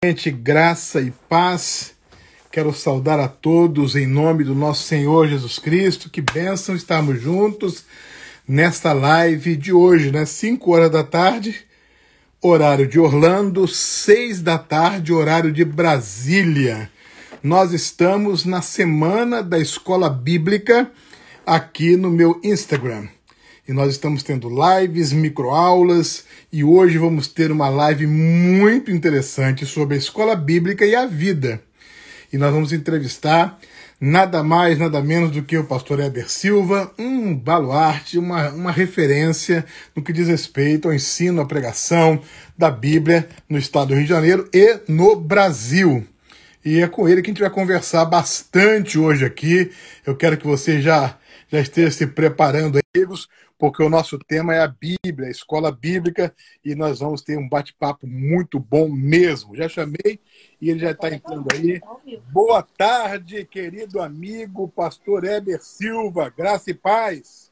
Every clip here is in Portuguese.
Gente, graça e paz. Quero saudar a todos em nome do nosso Senhor Jesus Cristo. Que bênção estarmos juntos nesta live de hoje, né? 5 horas da tarde, horário de Orlando, 6 da tarde, horário de Brasília. Nós estamos na semana da Escola Bíblica aqui no meu Instagram. E nós estamos tendo lives, microaulas, e hoje vamos ter uma live muito interessante sobre a escola bíblica e a vida. E nós vamos entrevistar nada mais, nada menos do que o pastor Heber Silva, um baluarte, uma referência no que diz respeito ao ensino, à pregação da Bíblia no estado do Rio de Janeiro e no Brasil. E é com ele que a gente vai conversar bastante hoje aqui. Eu quero que você já esteja se preparando aí, amigos, porque o nosso tema é a Bíblia, a escola bíblica, e nós vamos ter um bate-papo muito bom mesmo. Já chamei e ele já está entrando aí. Boa tarde, querido amigo, pastor Heber Silva, graça e paz.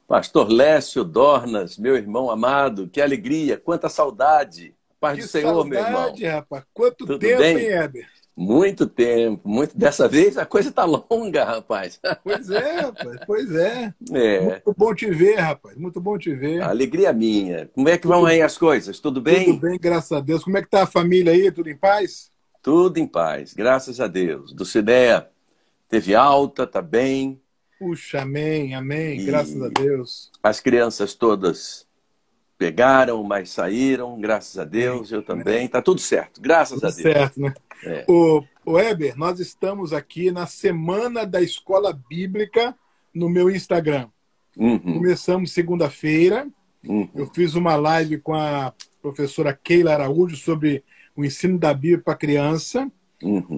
Pastor Lécio Dornas, meu irmão amado, que alegria, quanta saudade. Paz do Senhor, meu irmão. Que saudade, rapaz. Quanto Tudo tempo, bem? hein, Heber? Muito tempo, muito. Dessa vez a coisa tá longa, rapaz. Pois é, rapaz, pois é. É. Muito bom te ver, rapaz, muito bom te ver. Alegria minha. Como é que vão aí as coisas? Tudo bem? Tudo bem, graças a Deus. Como é que tá a família aí? Tudo em paz? Tudo em paz, graças a Deus. Dulcinea teve alta, tá bem. Puxa, amém, amém, graças a Deus. As crianças todas pegaram, mas saíram, graças a Deus. Eu também. Tá tudo certo, graças a Deus. Certo, né? É. O Heber, nós estamos aqui na Semana da Escola Bíblica no meu Instagram. Começamos segunda-feira. Eu fiz uma live com a professora Keila Araújo sobre o ensino da Bíblia para criança.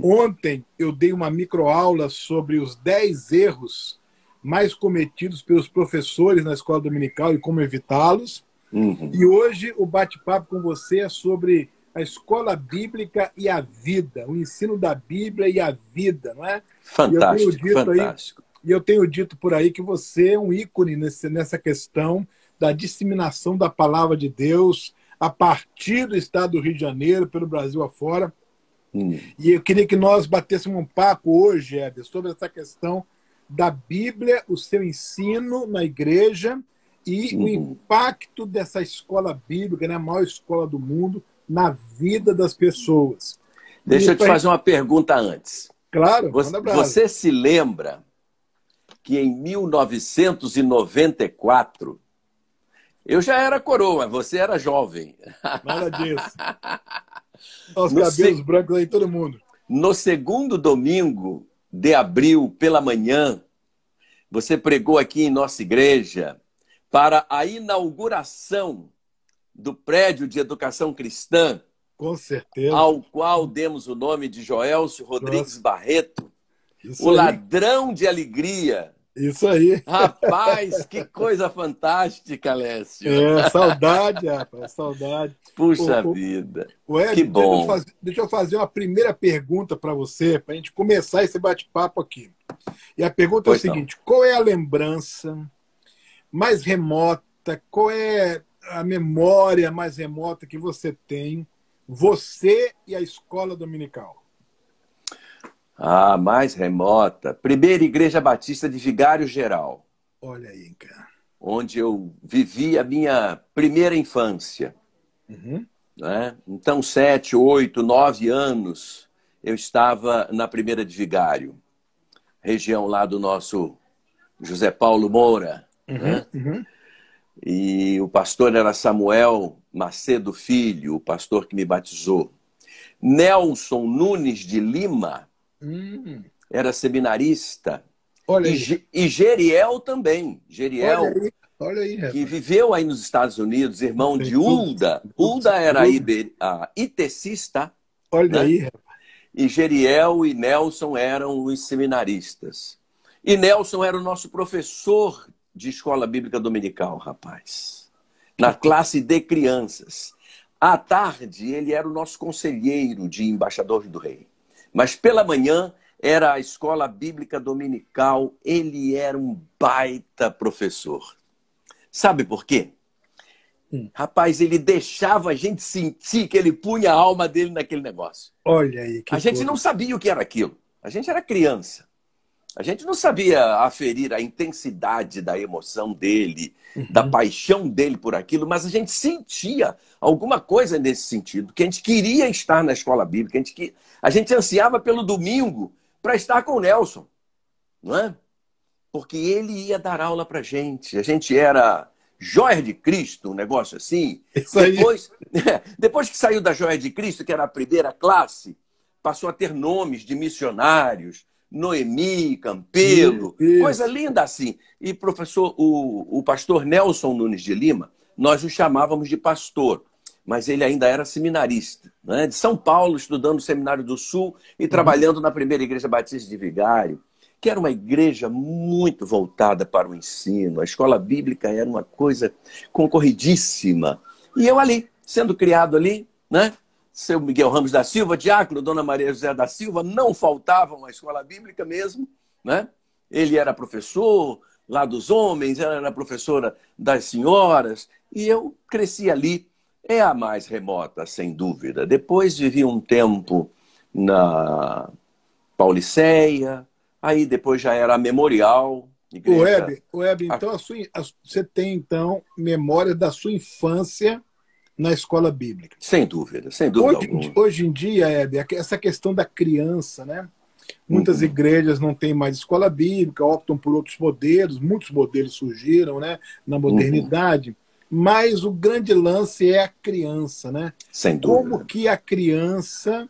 Ontem eu dei uma microaula sobre os 10 erros mais cometidos pelos professores na escola dominical e como evitá-los. E hoje o bate-papo com você é sobre a escola bíblica e a vida, o ensino da Bíblia e a vida, não é? Fantástico, fantástico. E eu tenho dito por aí que você é um ícone nessa questão da disseminação da palavra de Deus a partir do estado do Rio de Janeiro, pelo Brasil afora. E eu queria que nós batêssemos um papo hoje, Heber, sobre essa questão da Bíblia, o seu ensino na igreja e o impacto dessa escola bíblica, né, a maior escola do mundo, na vida das pessoas. Deixa eu te fazer uma pergunta antes. Claro, você se lembra que em 1994, eu já era coroa, você era jovem. Nada disso. Os cabelos brancos aí, todo mundo. No segundo domingo de abril, pela manhã, você pregou aqui em nossa igreja para a inauguração do prédio de educação cristã, com certeza, ao qual demos o nome de Joelcio Rodrigues Barreto, isso o aí. ladrão de alegria. Isso aí. Rapaz, que coisa fantástica, Lécio. Saudade, rapaz, saudade. Puxa vida, Heber, que bom. Deixa eu fazer uma primeira pergunta para você, para a gente começar esse bate-papo aqui. E a pergunta é o seguinte, qual é a lembrança mais remota, qual é a memória mais remota que você tem, você e a escola dominical? Ah, mais remota. Primeira Igreja Batista de Vigário Geral. Olha aí, cara. Onde eu vivi a minha primeira infância. Né? Então, 7, 8, 9 anos, eu estava na primeira de Vigário. Região lá do nosso José Paulo Moura. Né? E o pastor era Samuel Macedo Filho, o pastor que me batizou. Nelson Nunes de Lima era seminarista. Olha aí. E Geriel também. Geriel, olha aí, que viveu aí nos Estados Unidos, irmão de Hulda. Hulda era a itecista. Olha, né? aí, rapaz. E Geriel e Nelson eram os seminaristas. E Nelson era o nosso professor de escola bíblica dominical, rapaz. Na classe de crianças. À tarde, ele era o nosso conselheiro de embaixador do rei. Mas pela manhã, era a escola bíblica dominical. Ele era um baita professor. Sabe por quê? Rapaz, ele deixava a gente sentir que ele punha a alma dele naquele negócio. Olha aí. A gente não sabia o que era aquilo. A gente era criança. A gente não sabia aferir a intensidade da emoção dele, da paixão dele por aquilo, mas a gente sentia alguma coisa nesse sentido, que a gente queria estar na escola bíblica, a gente ansiava pelo domingo para estar com o Nelson, não é? Porque ele ia dar aula para a gente era Joia de Cristo, um negócio assim. Depois que saiu da Joia de Cristo, que era a primeira classe, passou a ter nomes de missionários, Noemi, Campelo, coisa linda assim. E o pastor Nelson Nunes de Lima, nós o chamávamos de pastor, mas ele ainda era seminarista, né? De São Paulo, estudando no Seminário do Sul e trabalhando na primeira Igreja Batista de Vigário, que era uma igreja muito voltada para o ensino. A escola bíblica era uma coisa concorridíssima. E eu ali, sendo criado ali, né? Seu Miguel Ramos da Silva, diácono, Dona Maria José da Silva, não faltavam à escola bíblica mesmo, né? Ele era professor lá dos homens, ela era professora das senhoras, e eu cresci ali. É a mais remota, sem dúvida. Depois vivi um tempo na Pauliceia, aí depois já era a Memorial. Igreja... Web, então você tem então memória da sua infância na escola bíblica. Sem dúvida alguma. Hoje em dia, Hebe, essa questão da criança, né? Muitas igrejas não têm mais escola bíblica, optam por outros modelos, muitos modelos surgiram, né, na modernidade, mas o grande lance é a criança, né? Sem dúvida. Como que a criança,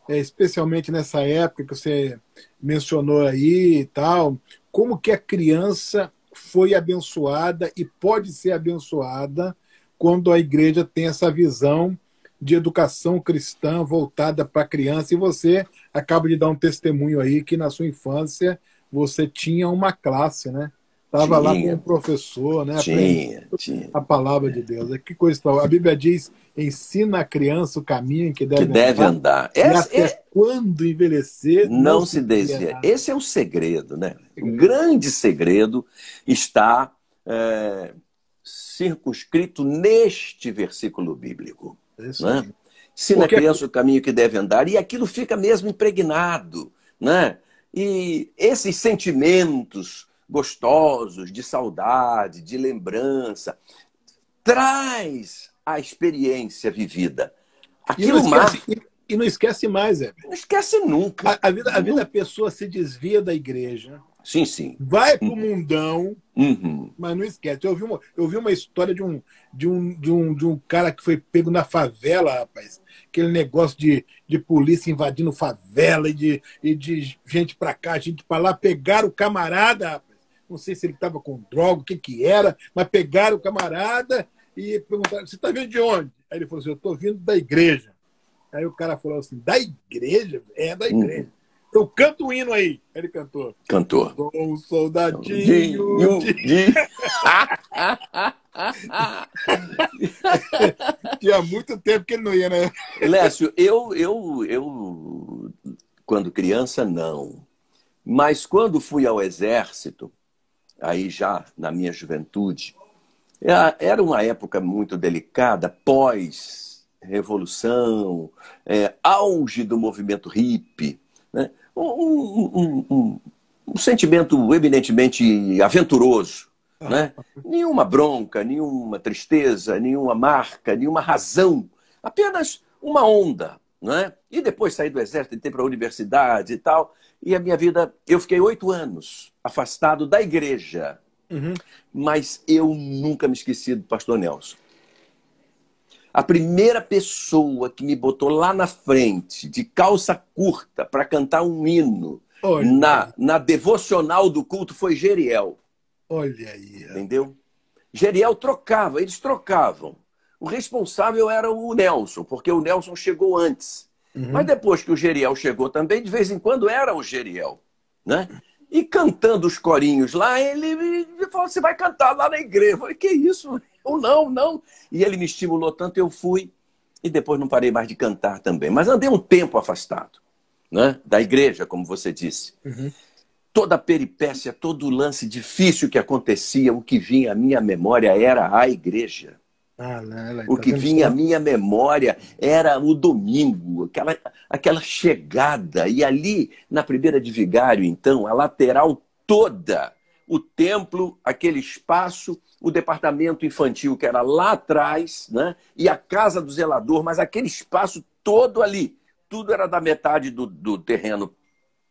especialmente nessa época que você mencionou aí e tal, como que a criança foi abençoada e pode ser abençoada quando a igreja tem essa visão de educação cristã voltada para a criança, e você acaba de dar um testemunho aí que na sua infância você tinha uma classe, né? Estava lá com um professor, né? Tinha. A palavra de Deus. Que coisa tal. A Bíblia diz, ensina a criança o caminho em que deve andar. E até quando envelhecer, não se desvia. Esse é o segredo, né? O grande segredo está circunscrito neste versículo bíblico. Né? Ensina a criança o caminho que deve andar, e aquilo fica mesmo impregnado, né? E esses sentimentos gostosos de saudade, de lembrança, traz a experiência vivida. Aquilo e não esquece mais, Hebe. Não esquece nunca. A vida da pessoa se desvia da igreja. Sim. Vai pro mundão, mas não esquece. Eu vi uma história de um cara que foi pego na favela, rapaz. Aquele negócio de polícia invadindo favela e de gente pra cá, gente pra lá. Pegaram o camarada, rapaz. Não sei se ele estava com droga, o que era, mas pegaram o camarada e perguntaram, você está vindo de onde? Aí ele falou assim, eu estou vindo da igreja. Aí o cara falou assim, da igreja? É, da igreja. Então canta o hino aí. Aí ele cantou. Sou um soldadinho de... Tinha muito tempo que ele não ia, né? Lécio, eu quando criança, não. Mas quando fui ao exército, aí já na minha juventude, era uma época muito delicada, pós-revolução, auge do movimento hippie, né? Um sentimento eminentemente aventuroso, né? Nenhuma bronca, nenhuma tristeza, nenhuma marca, nenhuma razão, apenas uma onda, né? E depois saí do exército, entrei para a universidade e tal, e a minha vida, eu fiquei 8 anos afastado da igreja, mas eu nunca me esqueci do pastor Nelson. A primeira pessoa que me botou lá na frente, de calça curta, para cantar um hino na devocional do culto foi Geriel. Olha aí. Entendeu? Geriel trocava, eles trocavam. O responsável era o Nelson, porque o Nelson chegou antes. Mas depois que o Geriel chegou também, de vez em quando era o Geriel, né? E cantando os corinhos lá, ele falou, você vai cantar lá na igreja. Eu falei, que isso? Eu não. E ele me estimulou tanto, eu fui. E depois não parei mais de cantar também. Mas andei um tempo afastado, né? Da igreja, como você disse. Toda a peripécia, todo o lance difícil que acontecia, o que vinha à minha memória era a igreja. Ah, não, O tá que vendo vinha à só? minha memória era o domingo, aquela chegada. E ali, na primeira de Vigário, então, a lateral toda, o templo, aquele espaço, o departamento infantil que era lá atrás, né? E a casa do zelador, mas aquele espaço todo ali, tudo era da metade do terreno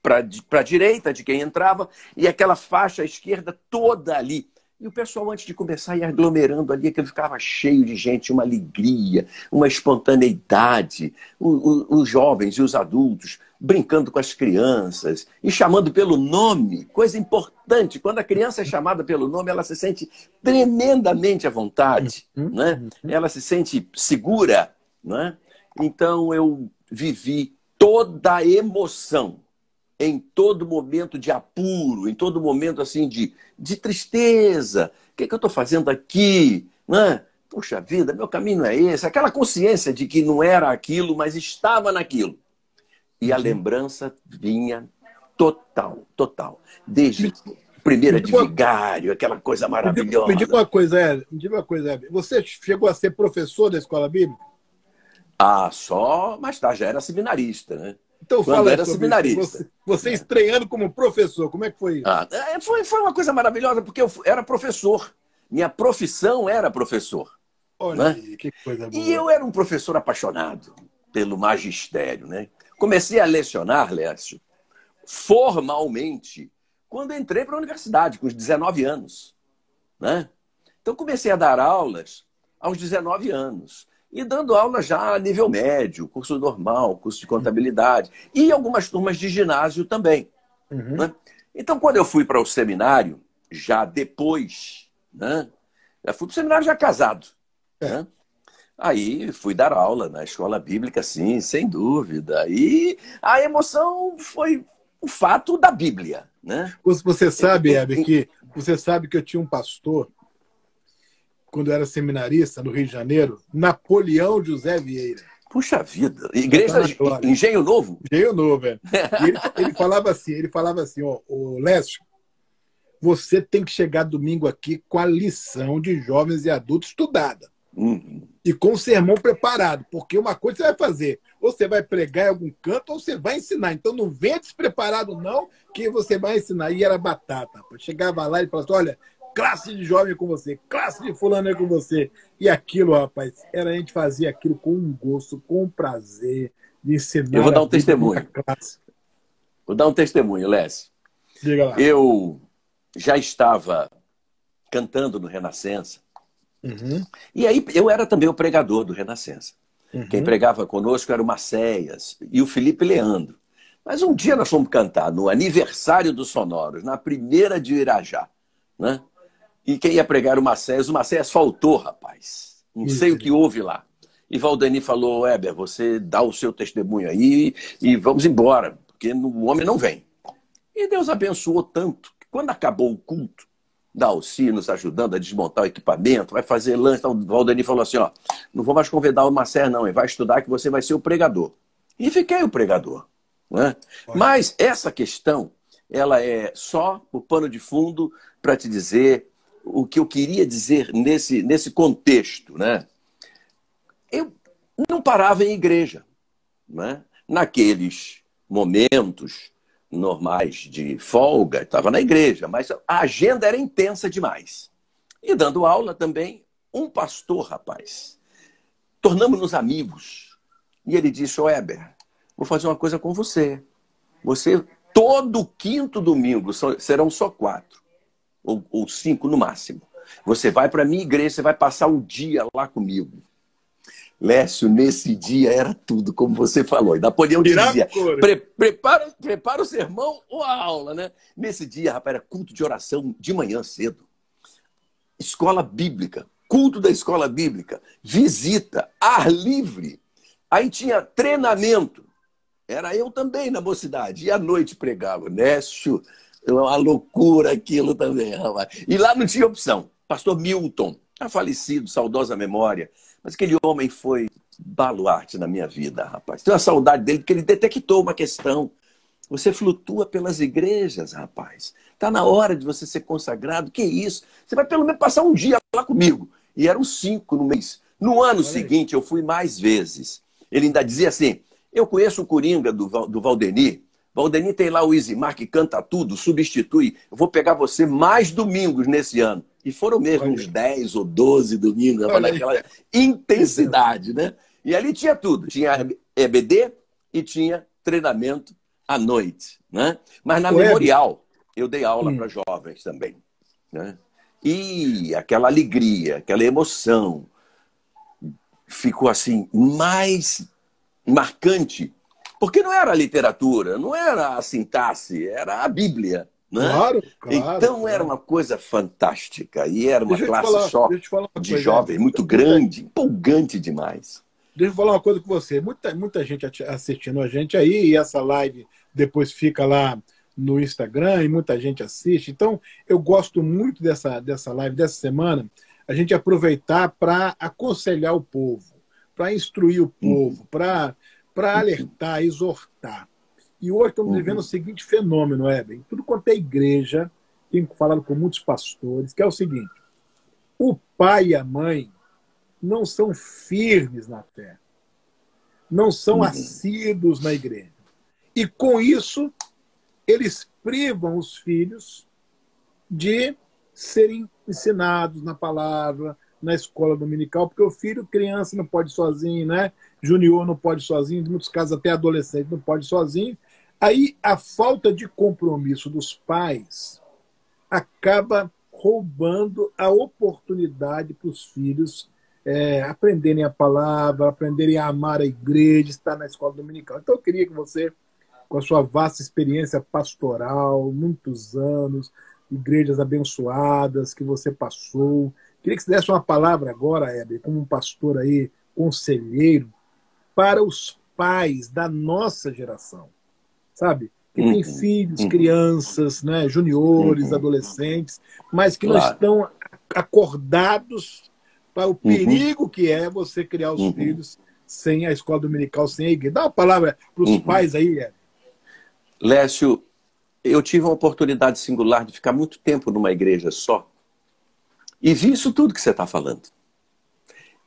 para a direita de quem entrava, e aquela faixa à esquerda toda ali. E o pessoal, antes de começar, ia aglomerando ali, que ficava cheio de gente, uma alegria, uma espontaneidade. Os jovens e os adultos brincando com as crianças e chamando pelo nome, coisa importante. Quando a criança é chamada pelo nome, ela se sente tremendamente à vontade, Uhum, né? uhum. Ela se sente segura, né? Então eu vivi toda a emoção em todo momento de apuro, em todo momento assim de tristeza. O que é que eu estou fazendo aqui? Né? Puxa vida, meu caminho é esse. Aquela consciência de que não era aquilo, mas estava naquilo. E a Uhum. lembrança vinha total, total. Desde Me, me primeira diga de uma, vigário, aquela coisa me diga maravilhosa. uma coisa, Hélio. Me diga uma coisa, Hélio. Você chegou a ser professor da escola bíblica? Ah, só mais tarde já era seminarista, né? Então Quando fala aí era sobre isso. seminarista. Você Né? estreando como professor, como é que foi isso? Foi uma coisa maravilhosa, porque eu era professor. Minha profissão era professor. Olha Né? aí, que coisa E boa. eu era um professor apaixonado pelo magistério. Né? Comecei a lecionar, Lécio, formalmente, quando entrei para a universidade, com os 19 anos. Né? Então, comecei a dar aulas aos 19 anos. E dando aula já a nível médio, curso normal, curso de contabilidade, e algumas turmas de ginásio também. Uhum. Né? Então, quando eu fui para o seminário, já depois, né? Eu fui para o seminário já casado. É. Né? Aí fui dar aula na escola bíblica, sim, sem dúvida. E a emoção foi o fato da Bíblia. Né? Você sabe, Heber, que você sabe que eu tinha um pastor, quando eu era seminarista no Rio de Janeiro, Napoleão José Vieira. Puxa vida, Já está igreja na glória. Engenho Novo? Engenho Novo, velho. E ele falava assim, ó, o Lécio, você tem que chegar domingo aqui com a lição de jovens e adultos estudada. Uhum. E com o sermão preparado, porque uma coisa você vai fazer, ou você vai pregar em algum canto, ou você vai ensinar. Então não venha despreparado, não, que você vai ensinar. E era batata. Rapaz. Chegava lá e falava assim: olha, classe de jovem é com você, classe de fulano é com você. E aquilo, rapaz, a gente fazia aquilo com um gosto, com um prazer de Eu vou ensinar a dar um Bíblia numa testemunho. classe. Vou dar um testemunho, Lécio. Diga lá. Eu já estava cantando no Renascença. Uhum, E aí eu era também o pregador do Renascença. Quem uhum. pregava conosco era o Maceias e o Felipe Leandro. Mas um dia nós fomos cantar no aniversário dos Sonoros, na primeira de Irajá. Né? E quem ia pregar era o Maceias faltou, rapaz. Não sei o que Misericórdia. houve lá. E Valdeni falou: Weber, você dá o seu testemunho aí e vamos embora, porque o homem não vem. E Deus abençoou tanto que quando acabou o culto, Dalci nos ajudando a desmontar o equipamento, vai fazer lanche. Então, o Valdeni falou assim: ó, não vou mais convidar o Marcelo, não, ele vai estudar que você vai ser o pregador. E fiquei o pregador. Né? Olha. Mas essa questão, ela é só o pano de fundo para te dizer o que eu queria dizer nesse contexto. Né? Eu não parava em igreja. Né? Naqueles momentos normais de folga, estava na igreja, mas a agenda era intensa demais. E dando aula também, um pastor, rapaz, tornamos-nos amigos. E ele disse: Weber, vou fazer uma coisa com você. Você, todo quinto domingo, serão só 4, ou 5 no máximo. Você vai para a minha igreja, você vai passar o dia lá comigo. Lécio, nesse dia era tudo, como você falou. E Napoleão dizia: prepara o sermão ou a aula, né? Nesse dia, rapaz, era culto de oração de manhã cedo. Escola bíblica, culto da escola bíblica, visita, ar livre. Aí tinha treinamento. Era eu também na mocidade. E à noite pregava. Lécio, uma loucura aquilo também, rapaz. E lá não tinha opção. Pastor Milton, já falecido, saudosa memória. Mas aquele homem foi baluarte na minha vida, rapaz. Tenho uma saudade dele, porque ele detectou uma questão. Você flutua pelas igrejas, rapaz. Está na hora de você ser consagrado. Que isso? Você vai pelo menos passar um dia lá comigo. E eram 5 no mês. No ano seguinte, eu fui mais vezes. Ele ainda dizia assim, eu conheço o Coringa do Valdemir. Valdemir tem lá o Isimar que canta tudo, substitui. Eu vou pegar você mais domingos nesse ano. E foram mesmo uns 10 ou 12 domingos, naquela intensidade, né? E ali tinha tudo. Tinha EBD e tinha treinamento à noite, né? Mas na Memorial, eu dei aula para jovens também, né? E aquela alegria, aquela emoção ficou assim mais marcante, porque não era a literatura, não era a sintaxe, era a Bíblia, né? Claro, então era uma coisa fantástica e era uma classe só de jovens muito grande, empolgante demais. Deixa eu falar uma coisa com você. Muita gente assistindo a gente aí, e essa live depois fica lá no Instagram e muita gente assiste. Então, eu gosto muito dessa live, dessa semana, a gente aproveitar para aconselhar o povo, para instruir o povo, para alertar, exortar. E hoje estamos vivendo o seguinte fenômeno, Eben. Tudo quanto é igreja, tenho falado com muitos pastores, que é o seguinte: o pai e a mãe não são firmes na fé, não são assíduos na igreja. E com isso, eles privam os filhos de serem ensinados na palavra, na escola dominical, porque o filho, criança, não pode ir sozinho, né? Junior não pode ir sozinho, em muitos casos até adolescente não pode ir sozinho. Aí a falta de compromisso dos pais acaba roubando a oportunidade para os filhos aprenderem a palavra, aprenderem a amar a igreja, estar na escola dominical. Então eu queria que você, com a sua vasta experiência pastoral, muitos anos, igrejas abençoadas que você passou, queria que você desse uma palavra agora, Heber, como um pastor aí, conselheiro, para os pais da nossa geração, sabe? Que tem filhos, crianças, né, juniores, adolescentes, mas que não estão acordados para o perigo que é você criar os filhos sem a escola dominical, sem a igreja. Dá uma palavra para os pais aí, Heber. Lécio, eu tive uma oportunidade singular de ficar muito tempo numa igreja só e vi isso tudo que você está falando.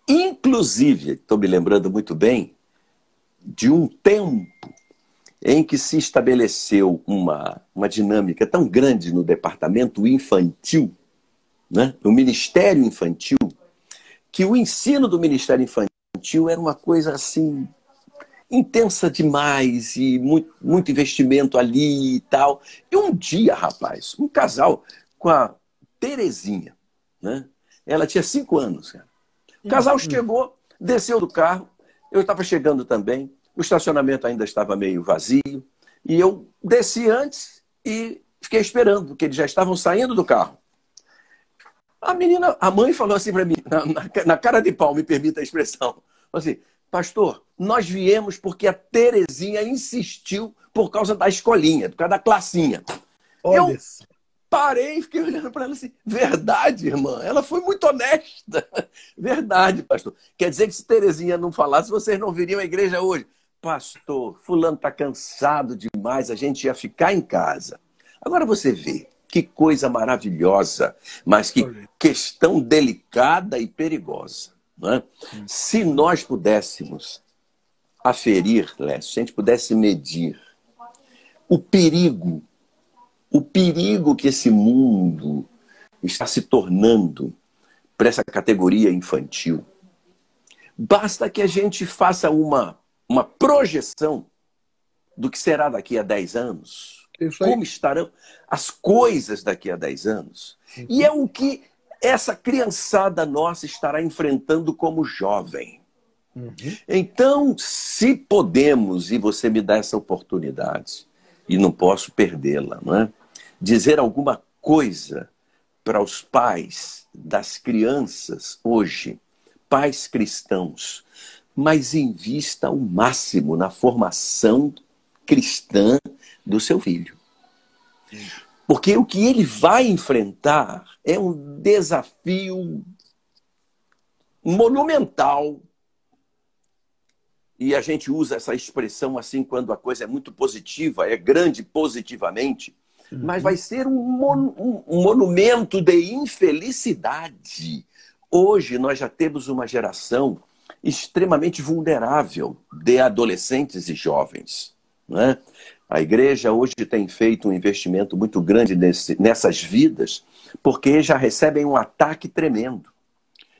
Inclusive, estou me lembrando muito bem de um tempo em que se estabeleceu uma dinâmica tão grande no departamento infantil, né? No ministério infantil, que o ensino do ministério infantil era uma coisa assim intensa demais e muito investimento ali e tal. E um dia, rapaz, um casal com a Terezinha, né? Ela tinha 5 anos, cara. O casal chegou, desceu do carro, eu estava chegando também, o estacionamento ainda estava meio vazio, e eu desci antes e fiquei esperando, porque eles já estavam saindo do carro. A mãe falou assim para mim, na cara de pau, me permita a expressão, assim: pastor, nós viemos porque a Terezinha insistiu por causa da escolinha, por causa da classinha. Olha. Eu parei e fiquei olhando para ela assim: verdade, irmã, ela foi muito honesta. Verdade, pastor. Quer dizer que se Terezinha não falasse, vocês não viriam à igreja hoje. Pastor, fulano está cansado demais, a gente ia ficar em casa. Agora você vê, que coisa maravilhosa, mas que questão delicada e perigosa. Não é? Se nós pudéssemos aferir, Lécio, se a gente pudesse medir o perigo que esse mundo está se tornando para essa categoria infantil, basta que a gente faça uma projeção do que será daqui a 10 anos, como estarão as coisas daqui a 10 anos, e é o que essa criançada nossa estará enfrentando como jovem. Então, se podemos, e você me dá essa oportunidade, e não posso perdê-la, não é? Dizer alguma coisa para os pais das crianças hoje, pais cristãos, mas invista ao máximo na formação cristã do seu filho. Porque o que ele vai enfrentar é um desafio monumental. E a gente usa essa expressão assim quando a coisa é muito positiva, é grande positivamente, mas vai ser um monumento de infelicidade hoje nós já temos uma geração extremamente vulnerável de adolescentes e jovens, né? A igreja hoje tem feito um investimento muito grande nessas vidas, porque já recebem um ataque tremendo.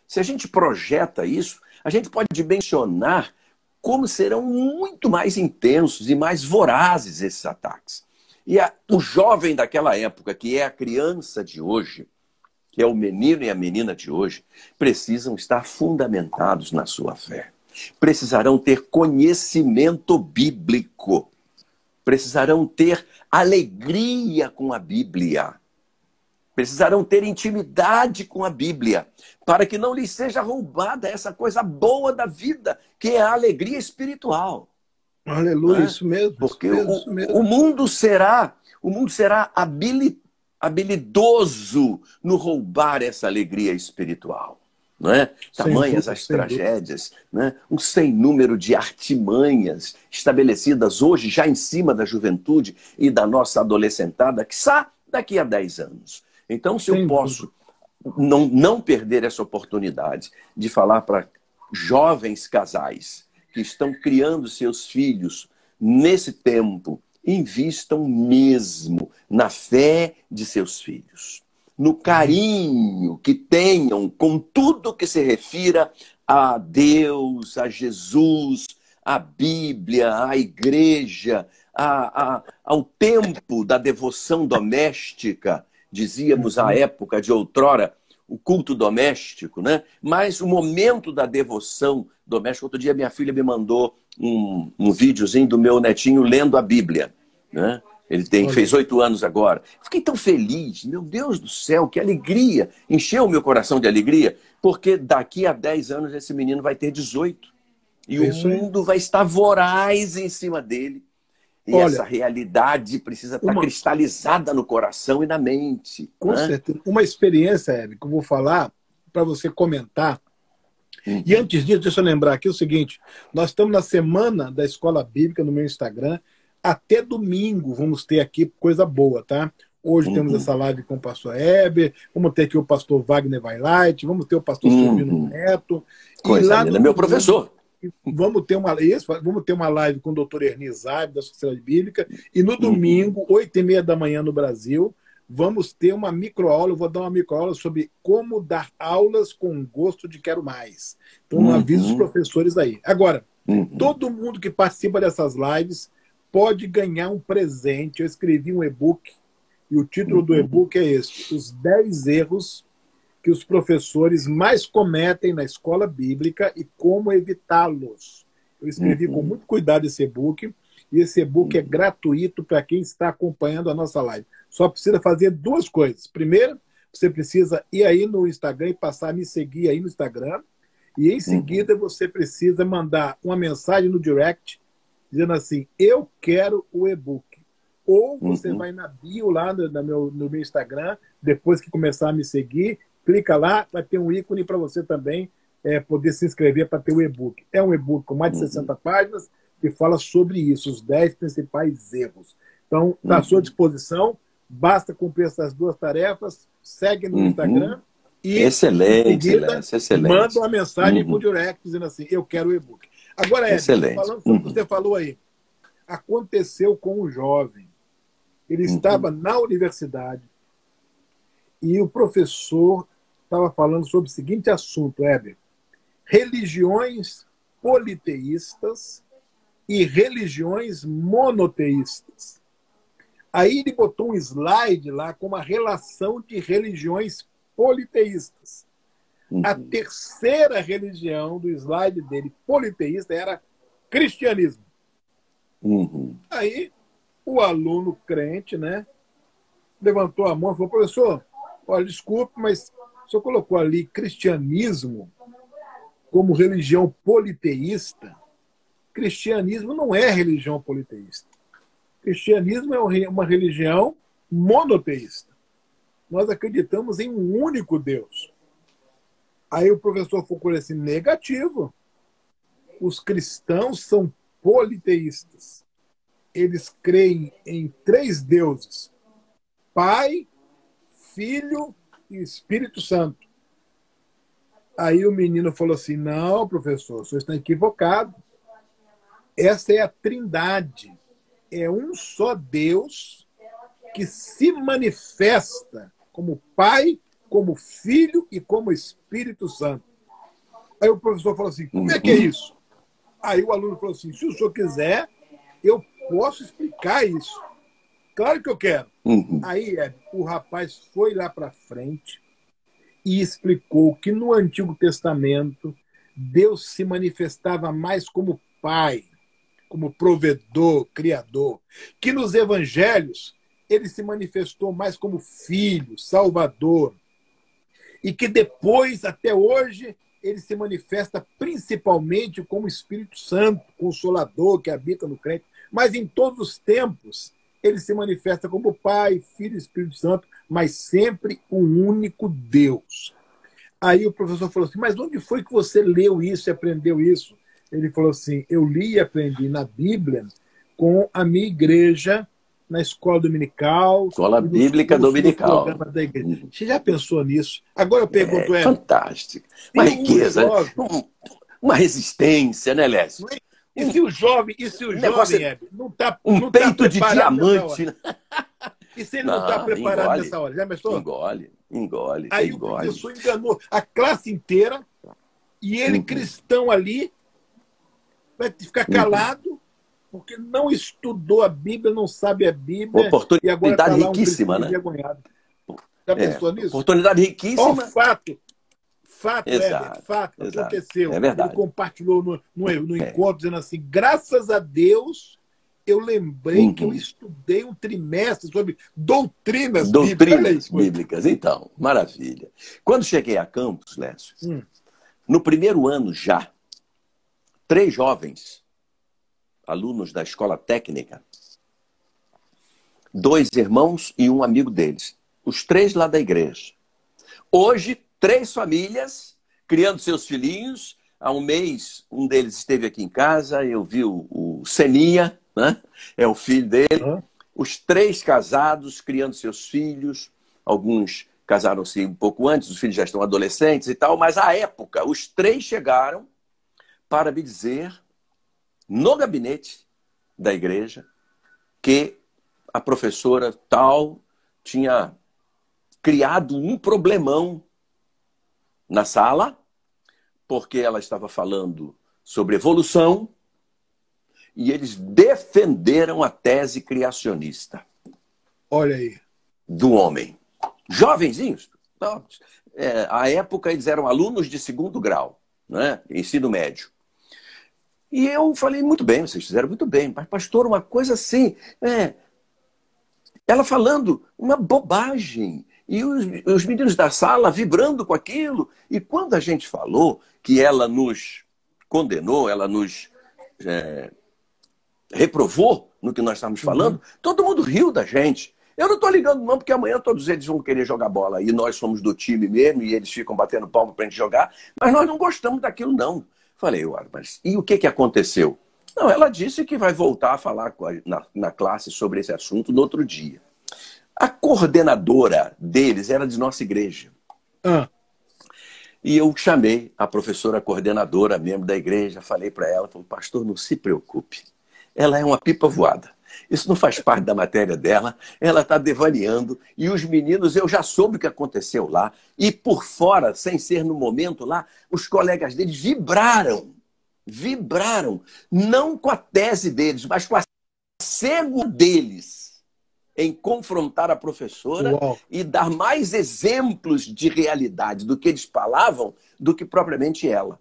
Se a gente projeta isso, a gente pode dimensionar como serão muito mais intensos e mais vorazes esses ataques. E o jovem daquela época, que é a criança de hoje, que é o menino e a menina de hoje, precisam estar fundamentados na sua fé. Precisarão ter conhecimento bíblico. Precisarão ter alegria com a Bíblia. Precisarão ter intimidade com a Bíblia, para que não lhes seja roubada essa coisa boa da vida, que é a alegria espiritual. Aleluia, isso mesmo. Porque isso mesmo. o mundo será habilidoso no roubar essa alegria espiritual. Não é? Tamanhas as tragédias, né? Um sem número de artimanhas estabelecidas hoje já em cima da juventude e da nossa adolescentada, quiçá daqui a 10 anos. Então, se eu posso não perder essa oportunidade de falar para jovens casais que estão criando seus filhos nesse tempo, invistam mesmo na fé de seus filhos, no carinho que tenham com tudo que se refira a Deus, a Jesus, a Bíblia, a igreja, ao tempo da devoção doméstica, dizíamos à época de outrora, o culto doméstico, né? Mas o momento da devoção doméstica. Outro dia minha filha me mandou um videozinho do meu netinho lendo a Bíblia, né? Ele fez 8 anos agora. Fiquei tão feliz, meu Deus do céu, que alegria. Encheu o meu coração de alegria, porque daqui a 10 anos esse menino vai ter 18. E o mundo vai estar voraz em cima dele. E essa realidade precisa estar cristalizada no coração e na mente. Com certeza. Uma experiência, Hebe, que eu vou falar para você comentar. E antes disso, deixa eu lembrar aqui o seguinte. Nós estamos na semana da Escola Bíblica no meu Instagram. Até domingo vamos ter aqui coisa boa, tá? Hoje temos essa live com o pastor Heber, vamos ter aqui o pastor Wagner Vailate, vamos ter o pastor Silvino Neto. Coisa linda, meu professor. Vamos ter uma live com o doutor Ernie Zaib, da Sociedade Bíblica, e no domingo, 8h30 da manhã no Brasil, vamos ter uma microaula, eu vou dar uma microaula sobre como dar aulas com gosto de quero mais. Então, aviso os professores aí. Agora, todo mundo que participa dessas lives pode ganhar um presente. Eu escrevi um e-book, e o título do e-book é esse: Os 10 erros que os professores mais cometem na escola bíblica e como evitá-los. Eu escrevi com muito cuidado esse e-book, e esse e-book é gratuito para quem está acompanhando a nossa live. Só precisa fazer 2 coisas. Primeiro, você precisa ir aí no Instagram e passar a me seguir aí no Instagram, e em seguida você precisa mandar uma mensagem no direct dizendo assim: eu quero o e-book. Ou você vai na bio lá no meu Instagram, depois que começar a me seguir, clica lá, vai ter um ícone para você também poder se inscrever para ter o e-book. É um e-book com mais de 60 páginas que fala sobre isso, os 10 principais erros. Então, está à sua disposição, basta cumprir essas 2 tarefas, segue no Instagram e excelente, manda uma mensagem por direct dizendo assim: eu quero o e-book. Agora, falando sobre o que você falou aí, aconteceu com um jovem. Ele estava na universidade e o professor estava falando sobre o seguinte assunto, Heber: religiões politeístas e religiões monoteístas. Aí ele botou um slide lá com uma relação de religiões politeístas. A terceira religião do slide dele, politeísta, era cristianismo. Aí o aluno crente, né, levantou a mão e falou: professor, olha, desculpe, mas o senhor colocou ali cristianismo como religião politeísta. Cristianismo não é religião politeísta. Cristianismo é uma religião monoteísta. Nós acreditamos em um único Deus. Aí o professor Foucault disse assim: negativo. Os cristãos são politeístas. Eles creem em 3 deuses: Pai, Filho e Espírito Santo. Aí o menino falou assim, não, professor, o senhor está equivocado. Essa é a Trindade. É um só Deus que se manifesta como Pai, como Filho e como Espírito Santo. Aí o professor falou assim, como é que é isso? Aí o aluno falou assim, se o senhor quiser, eu posso explicar isso. Claro que eu quero. Aí o rapaz foi lá para frente e explicou que no Antigo Testamento Deus se manifestava mais como Pai, como provedor, criador, que nos evangelhos ele se manifestou mais como Filho, Salvador, e que depois, até hoje, ele se manifesta principalmente como Espírito Santo, Consolador, que habita no crente, mas em todos os tempos ele se manifesta como Pai, Filho e Espírito Santo, mas sempre um único Deus. Aí o professor falou assim, mas onde foi que você leu isso e aprendeu isso? Ele falou assim, eu li e aprendi na Bíblia com a minha igreja, na escola dominical. Escola Bíblica Dominical. Programas da igreja. Você já pensou nisso? Agora eu pergunto, fantástico. Uma riqueza, uma resistência, né, Lécio? E se o jovem, não está peito de diamante, né? E se ele não está preparado nessa hora? Já pensou? Engole. Aí o professor enganou a classe inteira e ele, cristão ali, vai ficar calado porque não estudou a Bíblia, não sabe a Bíblia. Oportunidade e agora tá lá riquíssima, né? Já pensou nisso? Oportunidade riquíssima. Fato, aconteceu. É verdade. Ele compartilhou no encontro, dizendo assim, graças a Deus, eu lembrei que eu estudei um trimestre sobre doutrinas bíblicas. Então, maravilha. Quando cheguei a Campos, Lécio, no primeiro ano já, 3 jovens, alunos da escola técnica, 2 irmãos e um amigo deles, os 3 lá da igreja. Hoje, 3 famílias criando seus filhinhos. Há um mês, um deles esteve aqui em casa, eu vi o Seninha, né? É o filho dele. Os 3 casados, criando seus filhos. Alguns casaram-se um pouco antes, os filhos já estão adolescentes e tal, mas à época, os 3 chegaram para me dizer, no gabinete da igreja, que a professora tal tinha criado um problemão na sala, porque ela estava falando sobre evolução, e eles defenderam a tese criacionista. Olha aí. Do homem. Jovenzinhos. À época, eles eram alunos de 2º grau, né? Ensino médio. E eu falei, muito bem, vocês fizeram muito bem. Mas, pastor, uma coisa assim, ela falando uma bobagem. E os meninos da sala vibrando com aquilo. E quando a gente falou que ela nos condenou, ela nos reprovou no que nós estávamos falando, todo mundo riu da gente. Eu não estou ligando não, porque amanhã todos eles vão querer jogar bola. E nós somos do time mesmo, e eles ficam batendo palma para a gente jogar. Mas nós não gostamos daquilo, não. Falei, mas e o que aconteceu? Não, ela disse que vai voltar a falar na classe sobre esse assunto no outro dia. A coordenadora deles era de nossa igreja. E eu chamei a professora coordenadora, membro da igreja, falei para ela, pastor, não se preocupe. Ela é uma pipa voada. Isso não faz parte da matéria dela. Ela está devaneando. E os meninos, eu já soube o que aconteceu lá. E por fora, sem ser no momento lá, os colegas deles vibraram. Vibraram. Não com a tese deles, mas com a cego deles em confrontar a professora e dar mais exemplos de realidade do que eles falavam do que propriamente ela.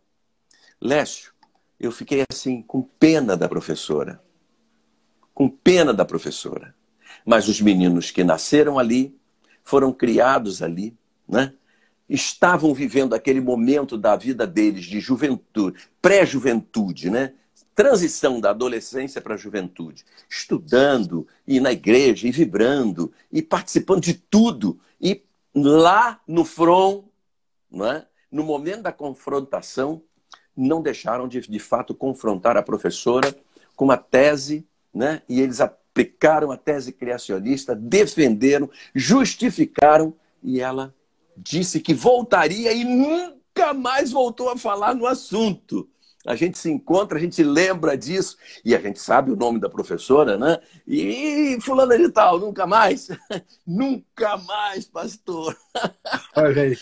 Lécio, eu fiquei assim, com pena da professora. Com pena da professora. Mas os meninos que nasceram ali, foram criados ali, né? Estavam vivendo aquele momento da vida deles de juventude, pré-juventude, né? Transição da adolescência para a juventude. Estudando, e na igreja, e vibrando, e participando de tudo. E lá no front, né? No momento da confrontação, não deixaram de fato confrontar a professora com uma tese, né? E eles aplicaram a tese criacionista, defenderam, justificaram, e ela disse que voltaria e nunca nunca mais voltou a falar no assunto. A gente se encontra, a gente lembra disso, e a gente sabe o nome da professora, né? E fulana de tal, nunca mais. Nunca mais, pastor. Olha aí.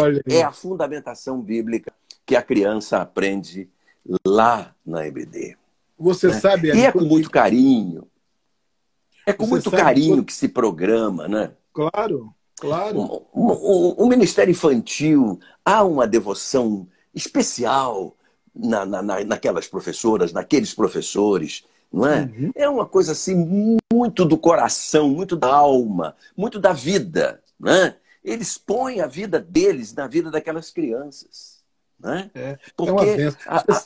Olha aí. É a fundamentação bíblica que a criança aprende lá na EBD. Você sabe... E é com muito carinho. É com muito carinho que se programa, né? Claro, claro. O Ministério Infantil, há uma devoção especial naquelas professoras, naqueles professores, não é? Uhum. É uma coisa assim muito do coração, muito da alma, muito da vida, né? Eles põem a vida deles na vida daquelas crianças, né? Porque uma benção.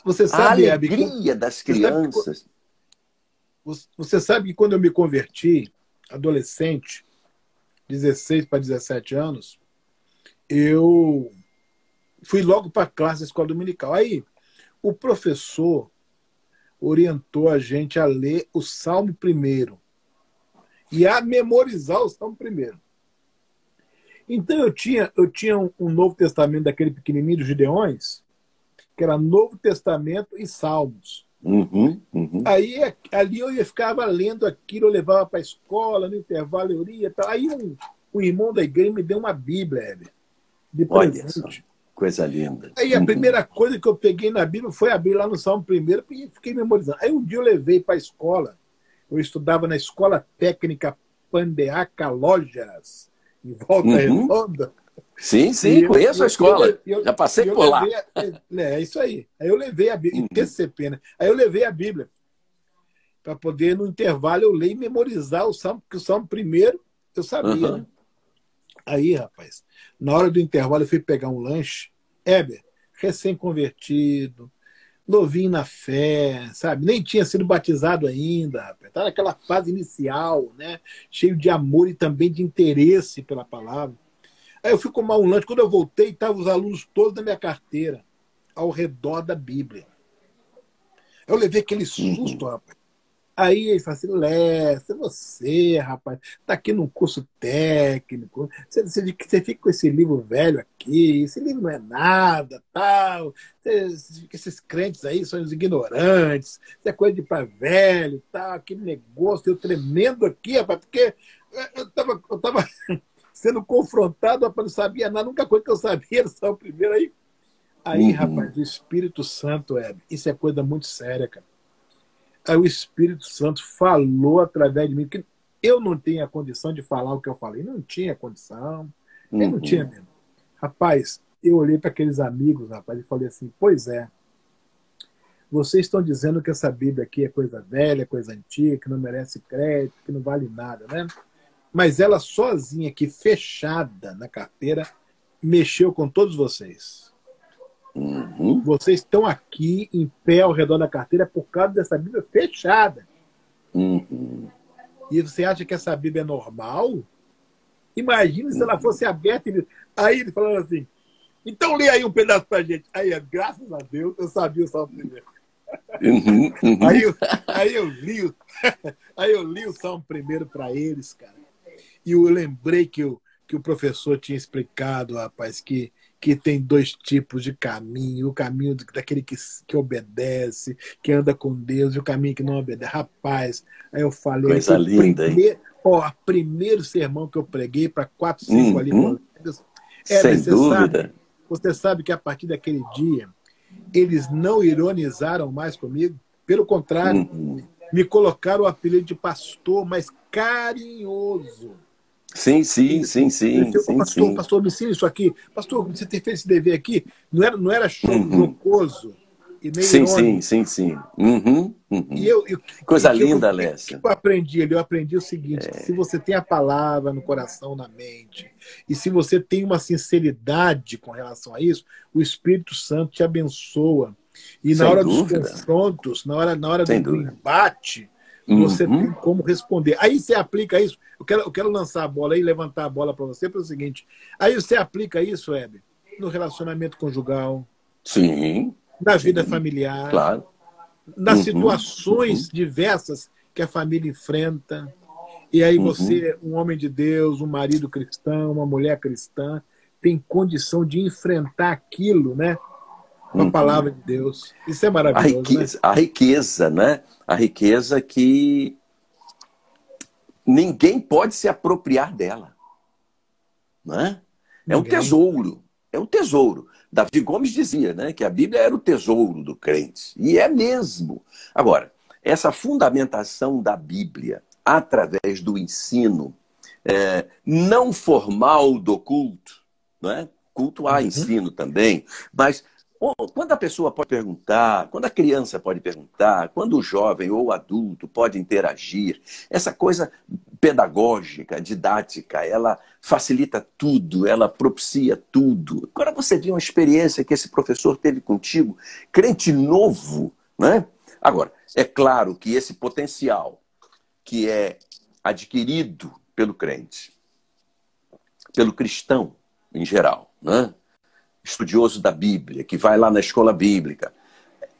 Você sabe, a alegria das crianças... Você sabe que quando eu me converti, adolescente, 16 para 17 anos, eu fui logo para a classe da escola dominical. Aí, o professor orientou a gente a ler o Salmo primeiro e a memorizar o Salmo primeiro. Então eu tinha um Novo Testamento daquele pequenininho dos Gideões, que era Novo Testamento e Salmos. Aí ali eu ficava lendo aquilo, eu levava para a escola, no intervalo eu lia. Tal. Aí um irmão da igreja me deu uma Bíblia, de presente. Coisa linda. Aí a primeira coisa que eu peguei na Bíblia foi abrir lá no Salmo primeiro e fiquei memorizando. Aí um dia eu levei para a escola, eu estudava na Escola Técnica Pandeaca Lojas, em Volta Redonda. Sim, conheço a escola. Já passei por lá. É isso aí. Aí eu levei a Bíblia, TCP, né? Aí eu levei a Bíblia para poder, no intervalo, eu ler e memorizar o Salmo, porque o Salmo primeiro eu sabia, né? Aí, rapaz, na hora do intervalo eu fui pegar um lanche. Heber, recém-convertido, novinho na fé, sabe? Nem tinha sido batizado ainda, rapaz. Estava naquela fase inicial, né? Cheio de amor e também de interesse pela palavra. Aí eu fui comer um lanche. Quando eu voltei, estavam os alunos todos na minha carteira, ao redor da Bíblia. Eu levei aquele susto, rapaz. Aí ele falou assim, Lécio, você, rapaz, está aqui num curso técnico, você fica com esse livro velho aqui, esse livro não é nada, tal, esses crentes aí são os ignorantes, isso é coisa de para velho, tal, aquele negócio, eu tremendo aqui, rapaz, porque eu tava sendo confrontado, rapaz, não sabia nada, a única coisa que eu sabia era só o primeiro aí, rapaz, o Espírito Santo, isso é coisa muito séria, cara. Aí o Espírito Santo falou através de mim, que eu não tinha condição de falar o que eu falei, não tinha condição, eu não tinha mesmo. Rapaz, eu olhei para aqueles amigos, rapaz, e falei assim, pois é, vocês estão dizendo que essa Bíblia aqui é coisa velha, coisa antiga, que não merece crédito, que não vale nada, né? Mas ela sozinha aqui, fechada na carteira, mexeu com todos vocês. Vocês estão aqui em pé ao redor da carteira por causa dessa Bíblia fechada. E você acha que essa Bíblia é normal? Imagina se ela fosse aberta. Aí ele falando assim, então lê aí um pedaço pra gente. Aí, graças a Deus, eu sabia o Salmo primeiro. Aí eu li o Salmo primeiro para eles, cara. E eu lembrei que o professor tinha explicado, rapaz, que tem dois tipos de caminho, o caminho daquele que obedece, que anda com Deus, e o caminho que não obedece. Rapaz, aí eu falei... Coisa linda, hein? O primeiro sermão que eu preguei para 4, 5 ali colegas... Sem dúvida. Você sabe que a partir daquele dia, eles não ironizaram mais comigo, pelo contrário, me colocaram o apelido de pastor, mas carinhoso. Sim. Pastor, me ensina isso aqui. Pastor, você tem feito esse dever aqui? Não era jocoso e nem irônico. Sim. Coisa linda, Lécio. O que eu aprendi? Eu aprendi o seguinte, que se você tem a palavra no coração, na mente, e se você tem uma sinceridade com relação a isso, o Espírito Santo te abençoa. E na hora dos confrontos, na hora do embate, você tem como responder. Aí você aplica isso. Eu quero lançar a bola e levantar a bola para você, pelo seguinte. Aí você aplica isso, Heber, no relacionamento conjugal. Sim. Na vida familiar. Claro. Nas situações diversas que a família enfrenta. E aí você, um homem de Deus, um marido cristão, uma mulher cristã, tem condição de enfrentar aquilo, né? Com a palavra de Deus. Isso é maravilhoso, né? A riqueza, né? A riqueza que ninguém pode se apropriar dela. Né? É um tesouro. É um tesouro. Davi Gomes dizia, né, que a Bíblia era o tesouro do crente. E é mesmo. Agora, essa fundamentação da Bíblia através do ensino não formal do culto, né? Culto há ensino também, mas quando a pessoa pode perguntar, quando a criança pode perguntar, quando o jovem ou o adulto pode interagir, essa coisa pedagógica, didática, ela facilita tudo, ela propicia tudo. Agora você viu uma experiência que esse professor teve contigo, crente novo, né? Agora, é claro que esse potencial que é adquirido pelo crente, pelo cristão em geral, né? Estudioso da Bíblia, que vai lá na escola bíblica,